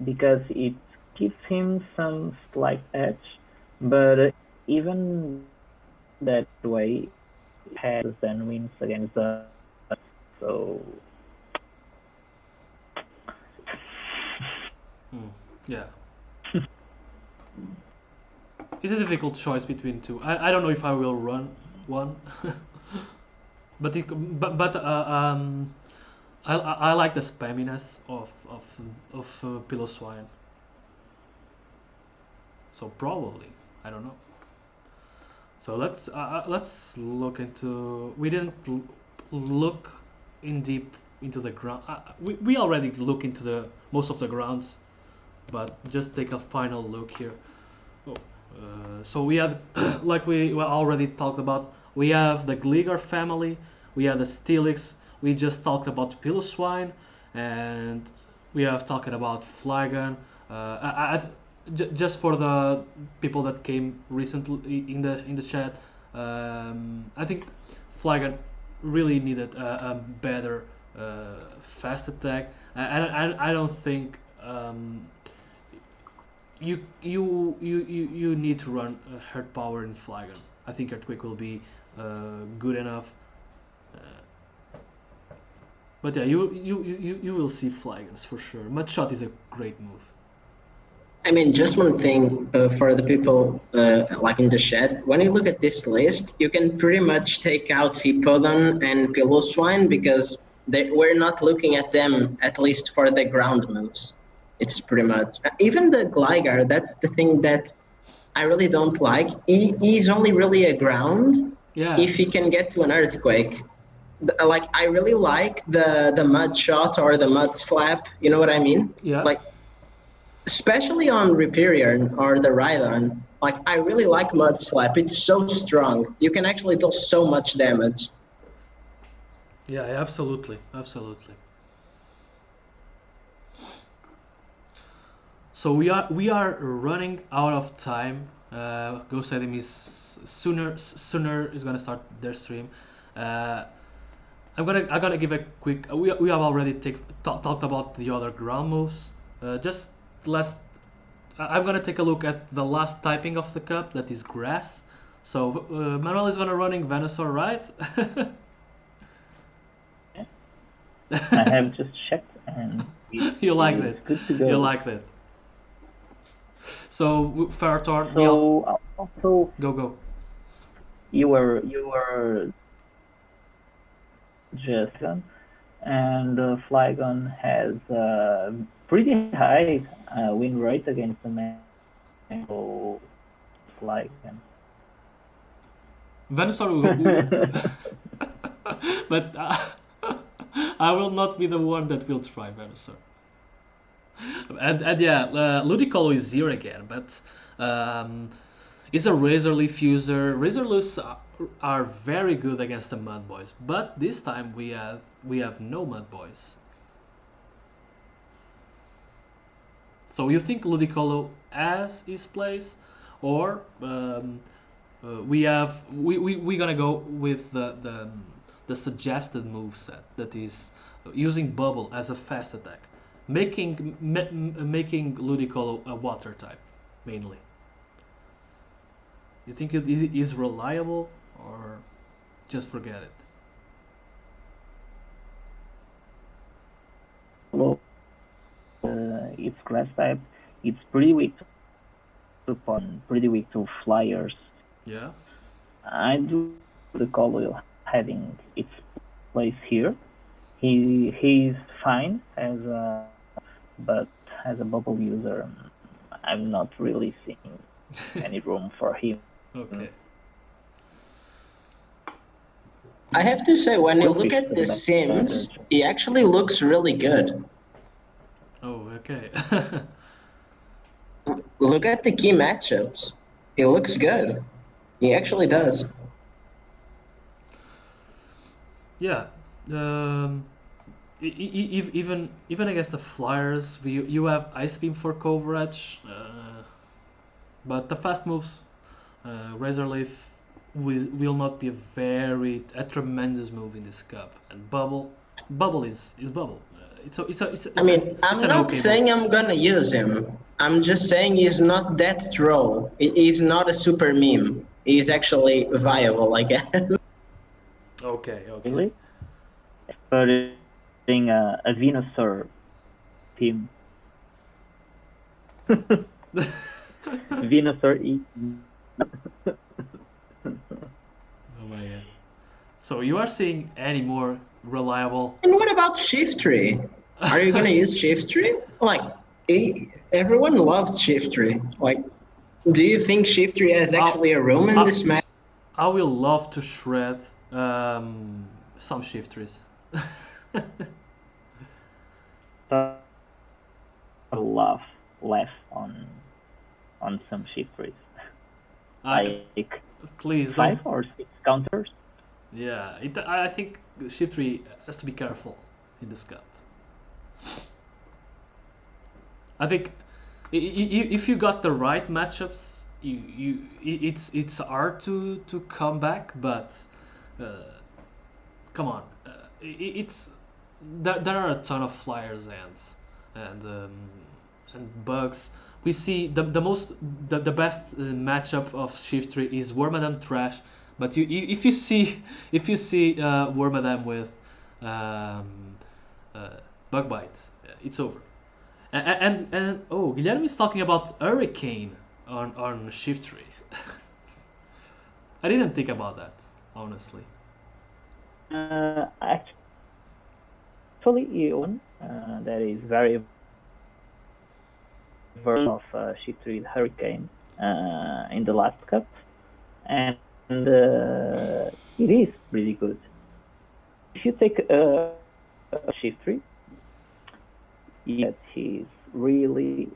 because it gives him some slight edge, but even that way, has then wins against the so. Yeah. It's a difficult choice between two. I don't know if I will run one, but I like the spamminess of Pillow Swine. So probably, I don't know. So let's look into. We didn't look in deep into the ground. We already look into the most of the grounds, but just take a final look here. Oh, so we had, like we already talked about, we have the Gligar family, we have the Steelix, we just talked about Piloswine, and we have talked about Flygon. Just for the people that came recently in the chat, I think Flygon really needed a better fast attack. I don't think you need to run Hurt Power in Flygon. I think Earthquake will be good enough. But yeah, you will see Flygons for sure. Mudshot is a great move. I mean, just one thing for the people like in the chat. When you look at this list, you can pretty much take out Hippodon and Piloswine because we're not looking at them, at least for the ground moves. It's pretty much even the Gligar. That's the thing that I really don't like. He's only really a ground if he can get to an earthquake. Like I really like the mud shot or the mud slap. You know what I mean? Yeah. Like especially on Rhyperior or the Rhydon. Like I really like mud slap. It's so strong. You can actually do so much damage. Yeah, absolutely, absolutely. So we are running out of time. Ghost Item is sooner is gonna start their stream. I'm gonna give a quick. We have already talked about the other ground moves. Just last. I'm gonna take a look at the last typing of the cup. That is grass. So Manuel is gonna running Venusaur, right? I have just checked and you like that. Good to go. You like that. So Ferrothorn. So also go. You were just and Flygon has pretty high win rate against the Mango Flygon. Venusaur, but I will not be the one that will try Venusaur. And yeah, Ludicolo is here again, but is a Razor Leaf user. Razor Leafs are very good against the Mud Boys, but this time we have no Mud Boys. So you think Ludicolo has his place, or we gonna go with the suggested move set that is using Bubble as a fast attack, making Ludicolo a water type mainly. You think it is reliable, or just forget it? Well, it's grass type. it's pretty weak to Pokemon, pretty weak to flyers. Yeah. I do recall will having its place here. He's fine as a but as a bubble user, I'm not really seeing any room for him. Okay. I have to say, when you look Goldfish at is the the best Sims, strategy. he actually looks really good. Oh, okay. Look at the key matchups. He looks good. He actually does. Yeah. Even against the Flyers, you have Ice Beam for coverage, but the fast moves, Razor Leaf will not be a tremendous move in this cup. And Bubble is Bubble. I mean, I'm it's an not okay saying move. I'm gonna use him. I'm just saying he's not that troll. He's not a super meme. He's actually viable, I guess. Okay. Really? Putting a Venusaur team. Venusaur E. Oh my god. So you are seeing any more reliable? And what about Shiftry? Are you gonna use Shiftry? Like, everyone loves Shiftry. Like, do you think Shiftry has actually a room in this match? I will love to shred some shifters. laugh on some shifters. Like Please 5 don't. or 6 counters. Yeah, I think Shiftry has to be careful in this cup. I think if you got the right matchups, it's hard to come back. But come on, it's there are a ton of flyers and bugs. We see the best matchup of Shiftry is Wormadam Trash, but if you see Wormadam with um, Bug Bite, it's over. And oh, Guilherme is talking about Hurricane on Shiftry. I didn't think about that, honestly. Actually, Ewan, that is very version of Shiftry Hurricane in the last cup, and it is really good. If you take a Shiftry, yet he's really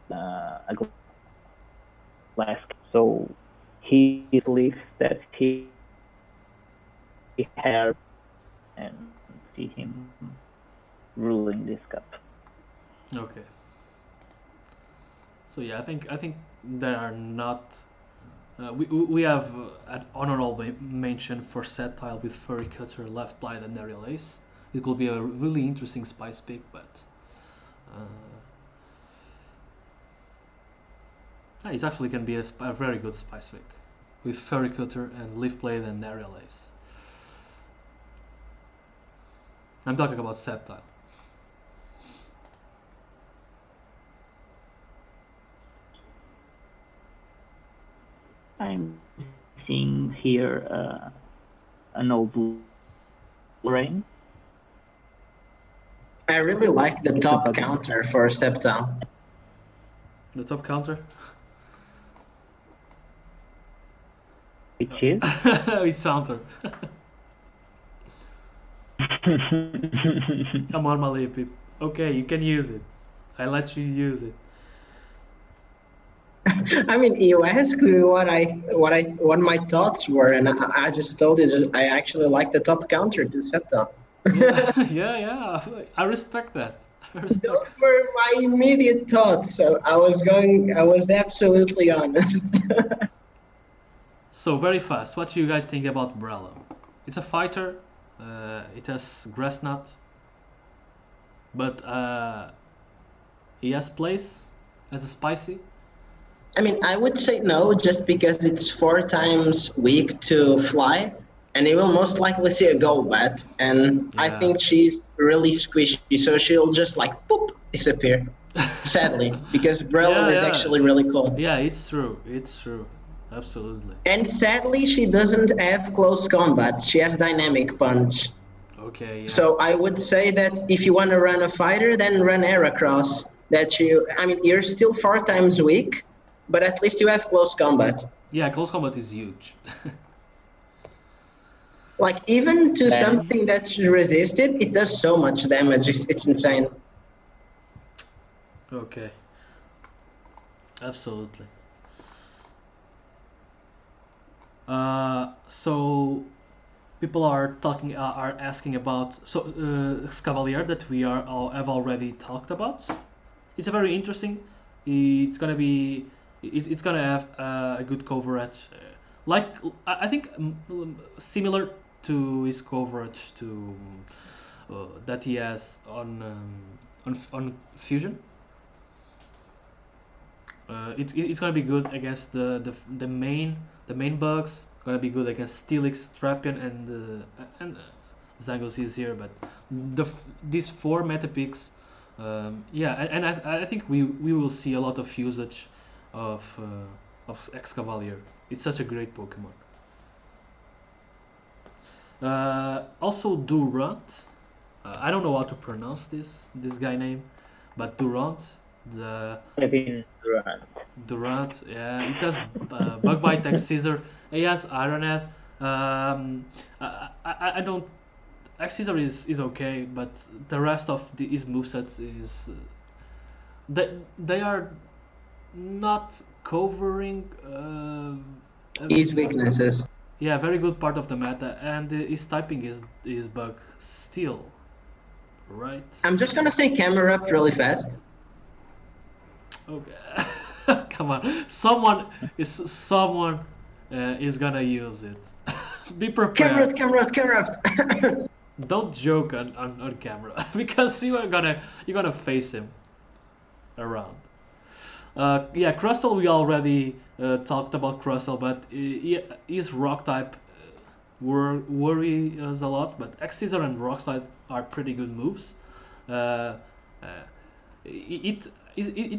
a glass. So he believes that he has and see him ruling this cup. Okay. So yeah, I think there are not. We have an honorable mention for Satile with Furry Cutter, Left Blind, and Aerial Ace. It will be a really interesting spice pick, but it's actually can be a very good spice pick with Furry Cutter and Leaf Blade and Aerial Ace. I'm talking about Satile. I'm seeing here an old rain. I really like the top counter for Septa. The top counter? Which is? It's Counter. Come on, Malipip. Okay, you can use it. I let you use it. I mean, you asked me what my thoughts were, and I just told you I actually like the top counter to Septa. Yeah. I respect that. Those were my immediate thoughts. So I was absolutely honest. So very fast, what do you guys think about Brello? It's a fighter. It has Grass Knot, but he has place as a spicy. I mean, I would say no, just because it's 4 times weak to fly, and he will most likely see a Golbat, and I think she's really squishy, so she'll just like poop disappear. sadly, because Breloom Yeah, is yeah. actually really cool. Yeah, it's true. It's true. Absolutely. And sadly, she doesn't have close combat. She has dynamic punch. Okay, yeah. So I would say that if you want to run a fighter, then run Heracross. I mean, you're still 4 times weak, but at least you have close combat. Yeah, close combat is huge. Like, even to Then something that's resisted, it does so much damage. It's insane. Okay. Absolutely. So people are asking about Scavalier that we have already talked about. It's a very interesting. It's gonna be. It's gonna have a good coverage. Like I think similar to his coverage to that he has on Fusion. It's gonna be good against the main bugs. Gonna be good against Steelix, Trapian, and Zangos is here. But these 4 meta picks, yeah, and I think we will see a lot of usage of Excavalier. It's such a great Pokemon. Also Durant. I don't know how to pronounce this guy name, but Durant, the Kevin Durant. Durant, yeah, it has Bug Bite, X Scissor, he has Iron Head. I don't. X Scissor is okay, but the rest of his movesets is. They are not covering. His weaknesses. Yeah, very good part of the meta, and his typing is Bug still, right? I'm just gonna say camera up really fast. Okay. Come on, someone is gonna use it. Be prepared. Camera up. Don't joke on camera because you're gonna face him around. Yeah, Crustle, we already talked about Crustle, but his rock type worry us a lot. But X Scissor and Rock Slide are pretty good moves. Uh, uh, it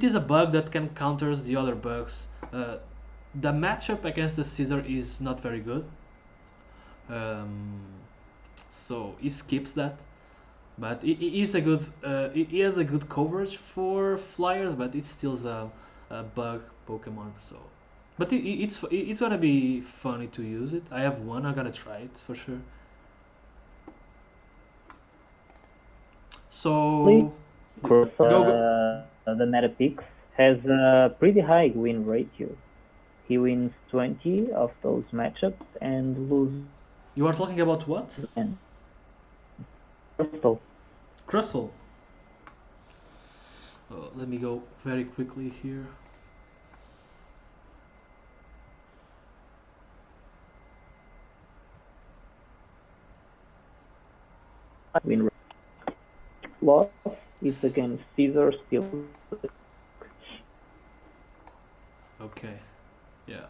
is a bug that can counters the other bugs. The matchup against the Scissor is not very good, so he skips that. But he is a good he has a good coverage for flyers, but it's still a bug Pokemon. So, but it's gonna be funny to use it. I have one. I'm gonna try it for sure. So Of course, go. the meta picks has a pretty high win ratio. He wins 20 of those matchups and loses You are talking about what? 10. Crystal. Crystal. Let me go very quickly here. Win rate. Loss is against Caesar still. Okay. Yeah.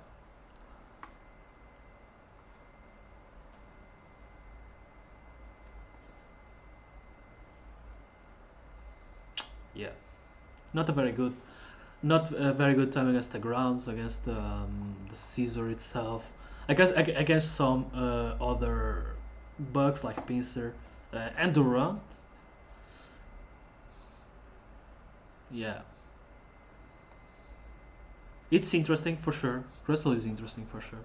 Yeah. Not a very good. Not a very good time against the grounds, against the Caesar itself. I guess against some other bugs like Pincer and Durant. Yeah. It's interesting for sure. Crystal is interesting for sure.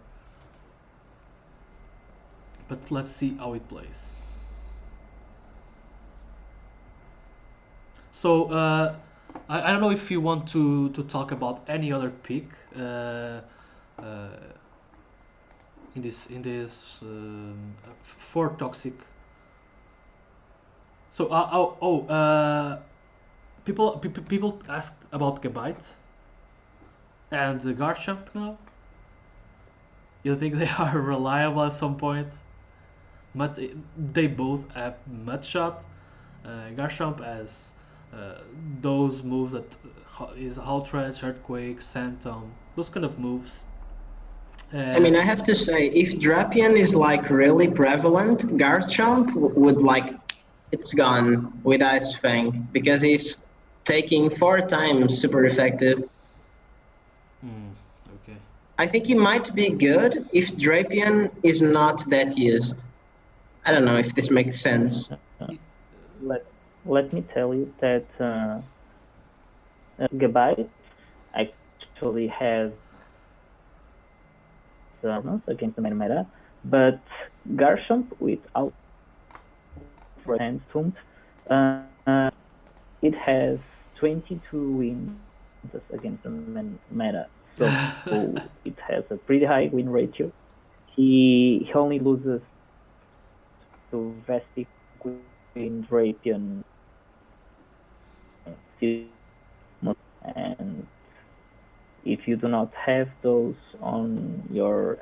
But let's see how it plays. So I don't know if you want to talk about any other pick in this for toxic. So people asked about Gabite and the Garchomp now. You think they are reliable at some point? But they both have Mudshot. Garchomp has those moves that is Outrage, Earthquake, Phantom, those kind of moves. I mean, I have to say, if Drapion is like really prevalent, Garchomp would like, it's gone with Ice Fang because he's taking 4 times super effective. Okay. I think he might be good if Drapion is not that used. I don't know if this makes sense. Let me tell you that Gabai actually has against the main meta, but Garchomp without and Sump, it has 22 wins against the main meta, so it has a pretty high win ratio. He only loses to Vestic in Drapion, and if you do not have those on your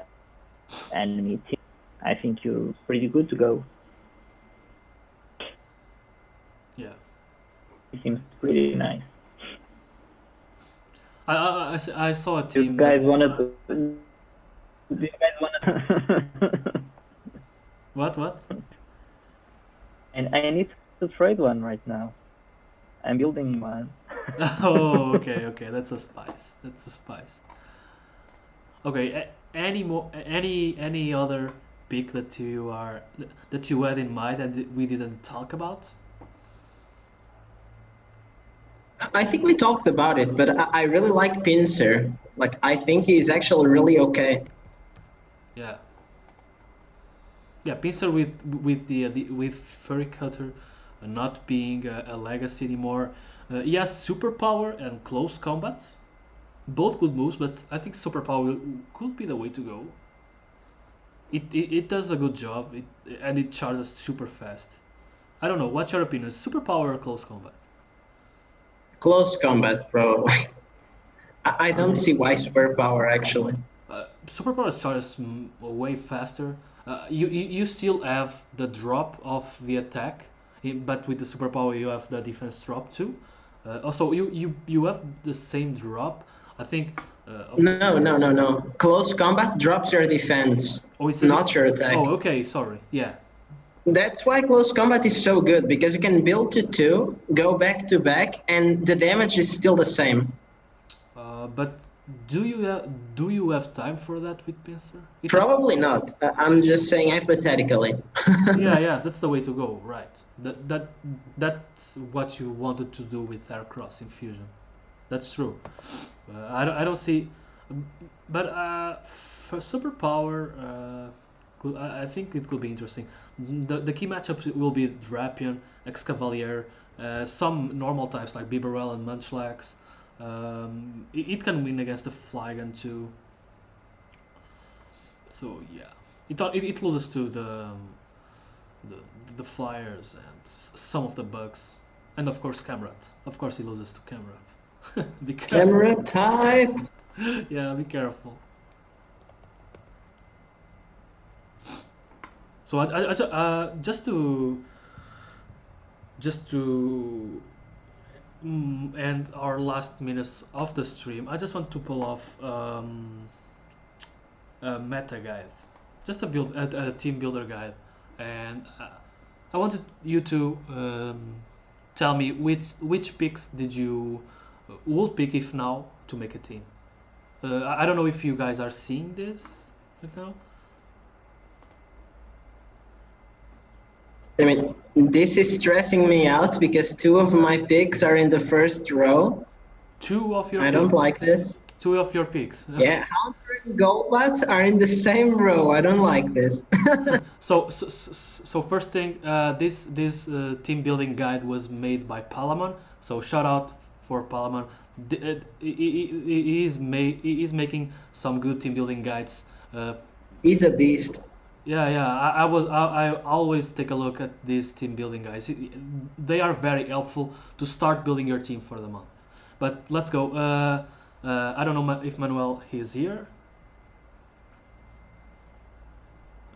enemy team, I think you're pretty good to go. Yeah. It seems pretty nice. I saw a team. You guys wanna? What? And I need to trade one right now. I'm building one. Oh, okay. That's a spice. Okay. Any other pick that you had in mind that we didn't talk about? I think we talked about it, but I really like Pinsir. Like, I think he's actually really okay. Yeah. Yeah, Pinsir with Furry Cutter not being a legacy anymore. He has superpower and close combat, both good moves, but I think superpower could be the way to go. It does a good job, and it charges super fast. I don't know. What's your opinion? Superpower or close combat? Close combat, probably. I don't see why superpower actually. Superpower charges way faster. You still have the drop of the attack, but with the superpower you have the defense drop too. Also, you have the same drop. I think. No. Close combat drops your defense, not your attack. Oh, okay. Sorry. Yeah. That's why close combat is so good, because you can build to 2, go back to back, and the damage is still the same. But do you have time for that with Pinsir? Probably not. I'm just saying hypothetically. Yeah, that's the way to go, right? That's what you wanted to do with Aircross Infusion. That's true. I don't see, but for superpower, I think it could be interesting. The key matchups will be Drapion, Excavalier, some normal types like Bibarel and Munchlax. It can win against the Flygon too. So yeah, it loses to the Flyers and some of the Bugs, and of course Camrat. Of course he loses to Camrat. Be careful. Camera type. Yeah, be careful. So just to end our last minutes of the stream, I just want to pull off a meta guide, just a team builder guide, and I wanted you to tell me which picks did you would pick if now to make a team. I don't know if you guys are seeing this right now. I mean, this is stressing me out because 2 of my picks are in the first row. 2 of your I don't like this. 2 of your picks. Yeah, Hunter and Golbat are in the same row. I don't like this. So first thing, this team building guide was made by Palamon. So shout out for Palamon. He is making some good team building guides. He's a beast. Yeah. I always take a look at these team building guides. They are very helpful to start building your team for the month. But let's go. I don't know if Manuel is here.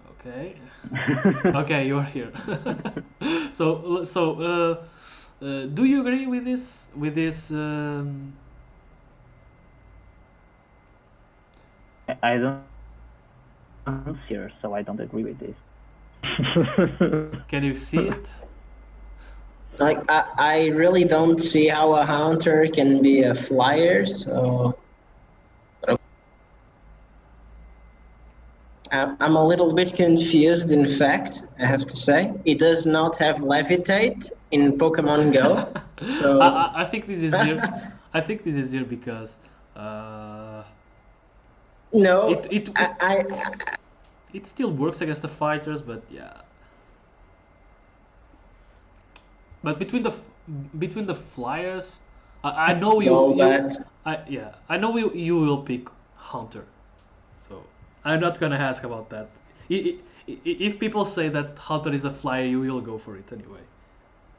Okay. Okay, you are here. So do you agree with this? I don't here, so I don't agree with this. Can you see it? Like I really don't see how a hunter can be a flyer, so I'm a little bit confused. In fact, I have to say, it does not have levitate in Pokemon Go, so I think this is here. I think this is here because uh, no, it, it it it still works against the fighters, but yeah. But between the flyers, I know Golbat. I know you will pick Hunter, so I'm not gonna ask about that. If people say that Hunter is a flyer, you will go for it anyway.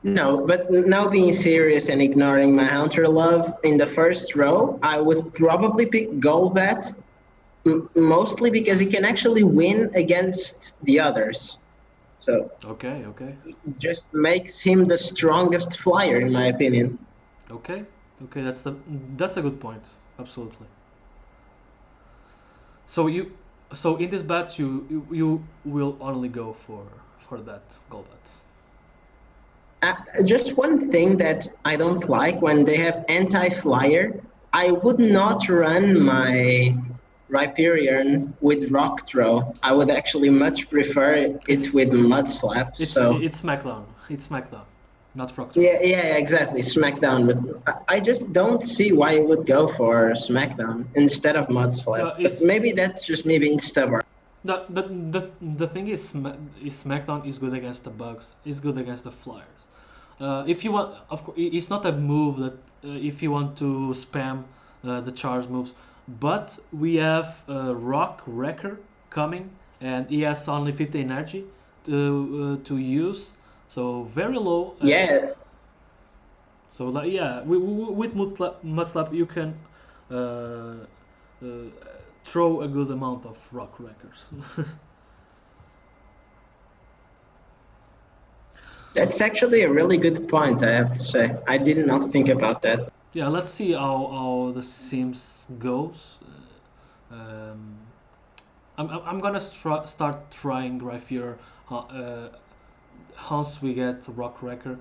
No, but now being serious and ignoring my hunter love, in the first row, I would probably pick Golbat, mostly because he can actually win against the others. So Okay, okay, it just makes him the strongest flyer, in my opinion. okay, okay. That's a good point. Absolutely. So so in this batch you will only go for that Golbat. Just one thing that I don't like when they have anti-flyer, I would not run my Rhyperion with Rock Throw. I would actually much prefer it It's with Mud Slap. So it's SmackDown. It's SmackDown, not Rock Throw. yeah, exactly, SmackDown. But I just don't see why you would go for SmackDown instead of Mud Slap. But It's maybe that's just me being stubborn. the thing is, SmackDown is good against the bugs. Is good against the flyers. If you want, of course, it's not a move that if you want to spam the charge moves. But we have Rock Wrecker coming, and he has only 50 energy to use, so very low. Yeah, So like yeah, with Mud Slap you can uh, uh, throw a good amount of Rock Wreckers. that's actually a really good point, I have to say. I did not think about that. Yeah, let's see how the Sims goes. Um, I'm gonna start trying Griffier once we get Rock Wrecker,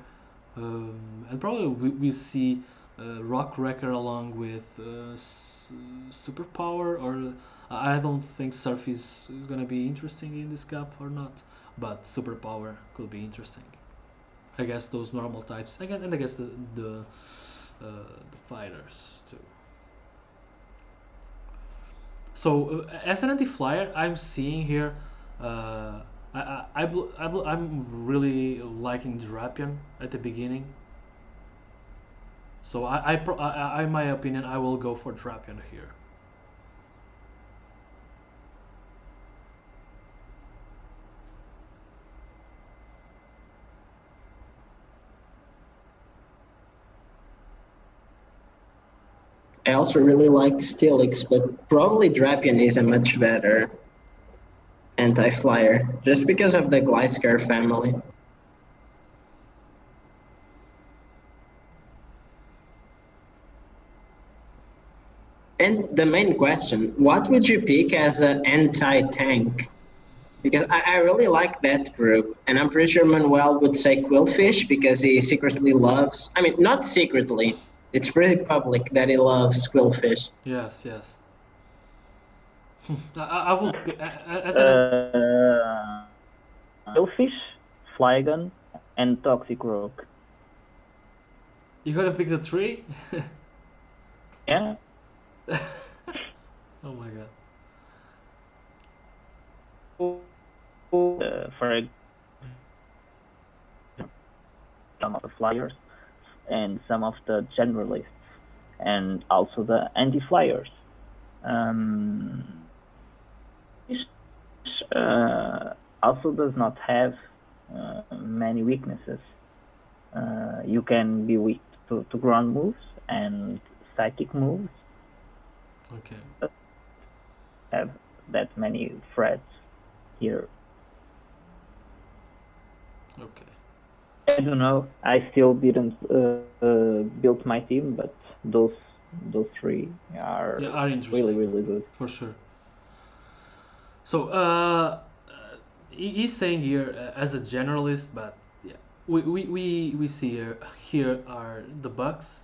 and probably we see Rock Wrecker along with Superpower, or I don't think Surf is gonna be interesting in this cap or not, but Superpower could be interesting. I guess those normal types again, and I guess the fighters too. So as an anti-flyer, I'm seeing here. I'm really liking Drapion at the beginning. So in my opinion, I will go for Drapion here. I also really like Steelix, but probably Drapion is a much better anti-flyer, just because of the Gliscor family. And the main question, what would you pick as an anti-tank? Because I really like that group, and I'm pretty sure Manuel would say Quillfish because he secretly loves, I mean, not secretly, it's pretty public that he loves Quillfish. Yes, yes. I will as an Selfish, Flygon, and Toxic Rock. you gotta pick the three. Yeah. Oh my god. For some of the flyers and some of the generalists and also the anti-flyers. Also does not have many weaknesses. You can be weak to ground moves and psychic moves. Okay. Have that many threats here. Okay. I don't know. I still didn't build my team, but those three are really really good for sure. So he's saying here as a generalist, but yeah, we see here are the Bucks,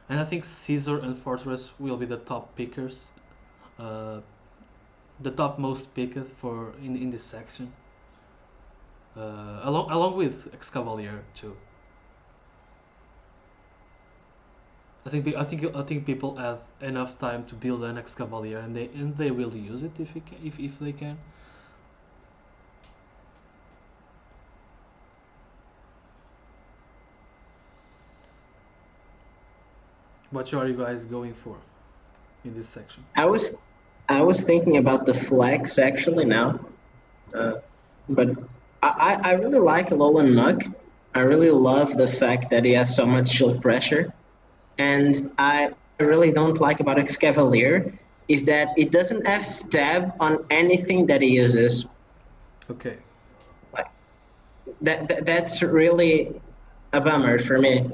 and I think Caesar and Fortress will be the top pickers, the top most picked for in this section, along with Excavalier too. I think people have enough time to build an Excavalier, and they will use it if they can. What are you guys going for in this section? I was thinking about the flex actually now, but I really like Alolan Muk. I really love the fact that he has so much shield pressure. And I really don't like about Excavalier is that it doesn't have stab on anything that he uses. Okay. That's really a bummer for me.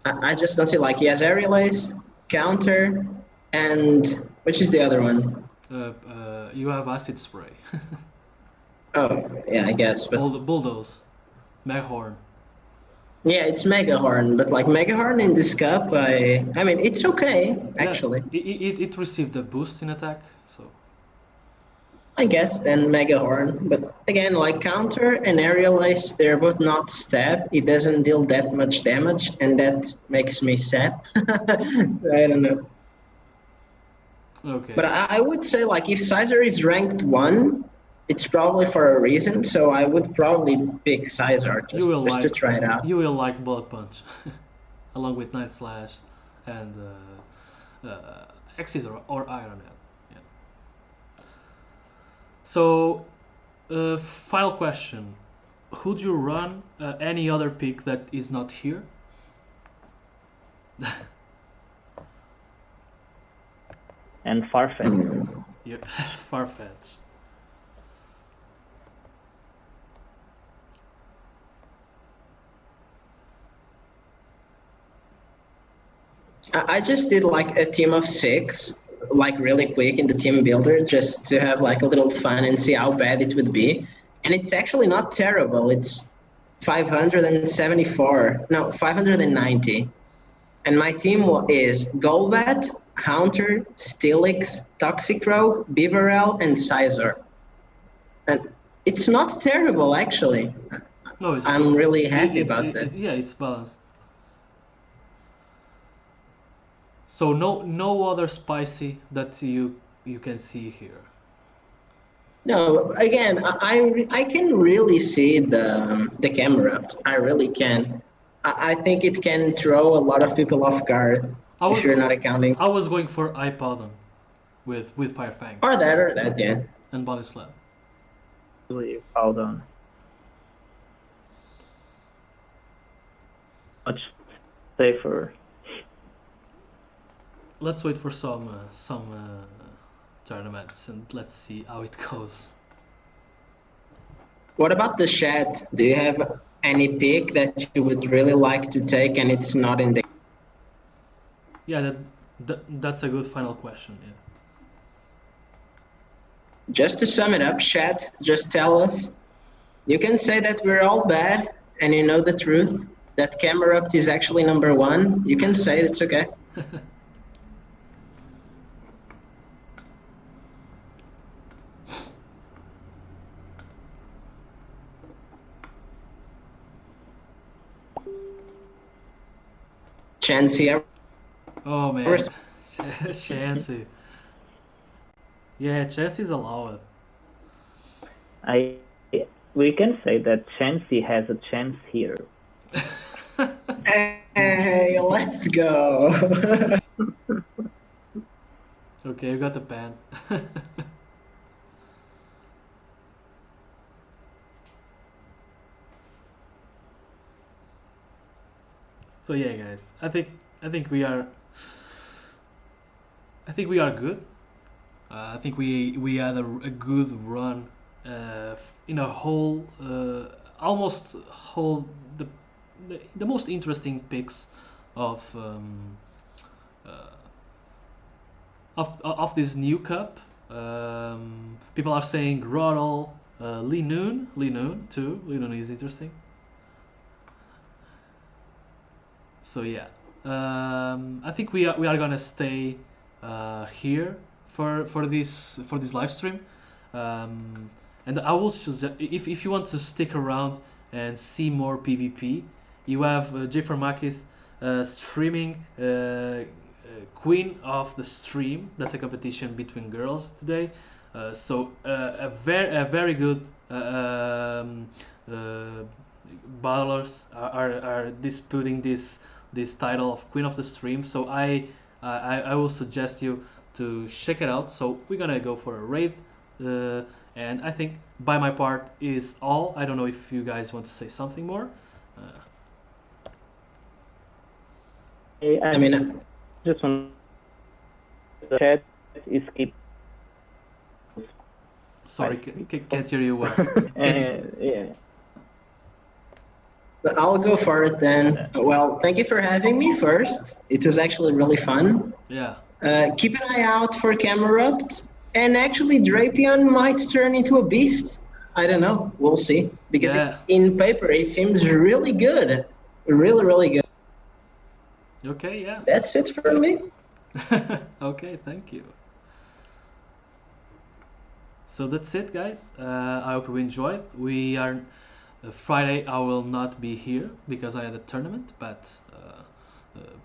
I just don't see, like, he has Aerial Ace, Counter, and which is the other one? You have Acid Spray. Oh, yeah, I guess. But Bulldoze, Meghorn. yeah, it's Mega Horn, but like Mega Horn in this cup, I mean, it's okay actually. Yeah, it received a boost in attack, so I guess then Mega Horn, but again, like Counter and Aerial Ace, they're both not stab. It doesn't deal that much damage, and that makes me sad. I don't know. Okay. But I would say, like, if Sizer is ranked 1, it's probably for a reason, so I would probably pick Sizer just to try it out. You will like Bullet Punch, along with Night Slash and Xyz or Iron Head. Yeah. So, final question. Would you run any other pick that is not here? And Farfetch. Yeah, Farfetch. I just did like a team of 6, like really quick in the team builder, just to have like a little fun and see how bad it would be. And it's actually not terrible. It's 574, no, 590. And my team is Golbat, Haunter, Steelix, Toxicroak, Bibarel, and Sizer. And it's not terrible, actually. No, I'm really happy about that. Yeah, it's balanced. So no other spicy that you can see here. No, again, I can really see the camera. I really can. I think it can throw a lot of people off guard if you're not accounting. I was going for Ipodon with Firefang. Or that, yeah. And Body Slam. Hold on. Much safer. Let's wait for some tournaments and let's see how it goes. What about the chat? Do you have any pick that you would really like to take and it's not in the... Yeah, that's a good final question, yeah. Just to sum it up, chat, just tell us. You can say that we're all bad and you know the truth, that Camerupt is actually number 1. You can say it, it's okay. Chansey. Oh man, Chansey. Yeah, Chansey's allowed. We can say that Chansey has a chance here. Hey, let's go. Okay, you got the pen. So yeah, guys, I think we are good. I think we had a good run in a whole almost whole the most interesting picks of this new cup. People are saying Groddle, Li Noon too. Li Noon is interesting. So yeah, I think we are gonna stay here for this live stream, and I will suggest if you want to stick around and see more PvP, you have J Formakis streaming Queen of the Stream. That's a competition between girls today. A very good battlers are disputing this title of Queen of the Stream. So I will suggest you to check it out. So we're gonna go for a raid, and I think by my part is all. I don't know if you guys want to say something more. I mean, just want the chat is keep. Sorry, can't hear you well. Yeah. I'll go for it then. Well, thank you for having me first. It was actually really fun. Yeah. Keep an eye out for Camerupt, and actually Drapion might turn into a beast. I don't know. We'll see. Because in paper it seems really good. Really, really good. Okay, yeah. That's it for me. Okay, thank you. So that's it, guys. I hope you enjoyed. We are Friday. I will not be here because I had a tournament, but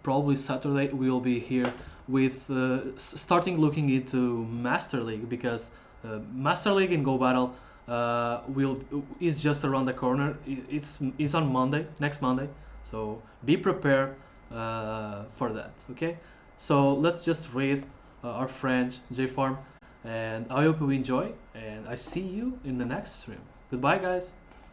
probably Saturday we'll be here with starting looking into Master League, because Master League in Go Battle is just around the corner. It's on Monday, next Monday. So be prepared for that. Okay. So let's just read our friend JFarm. And I hope you enjoy, and I see you in the next stream. Goodbye, guys.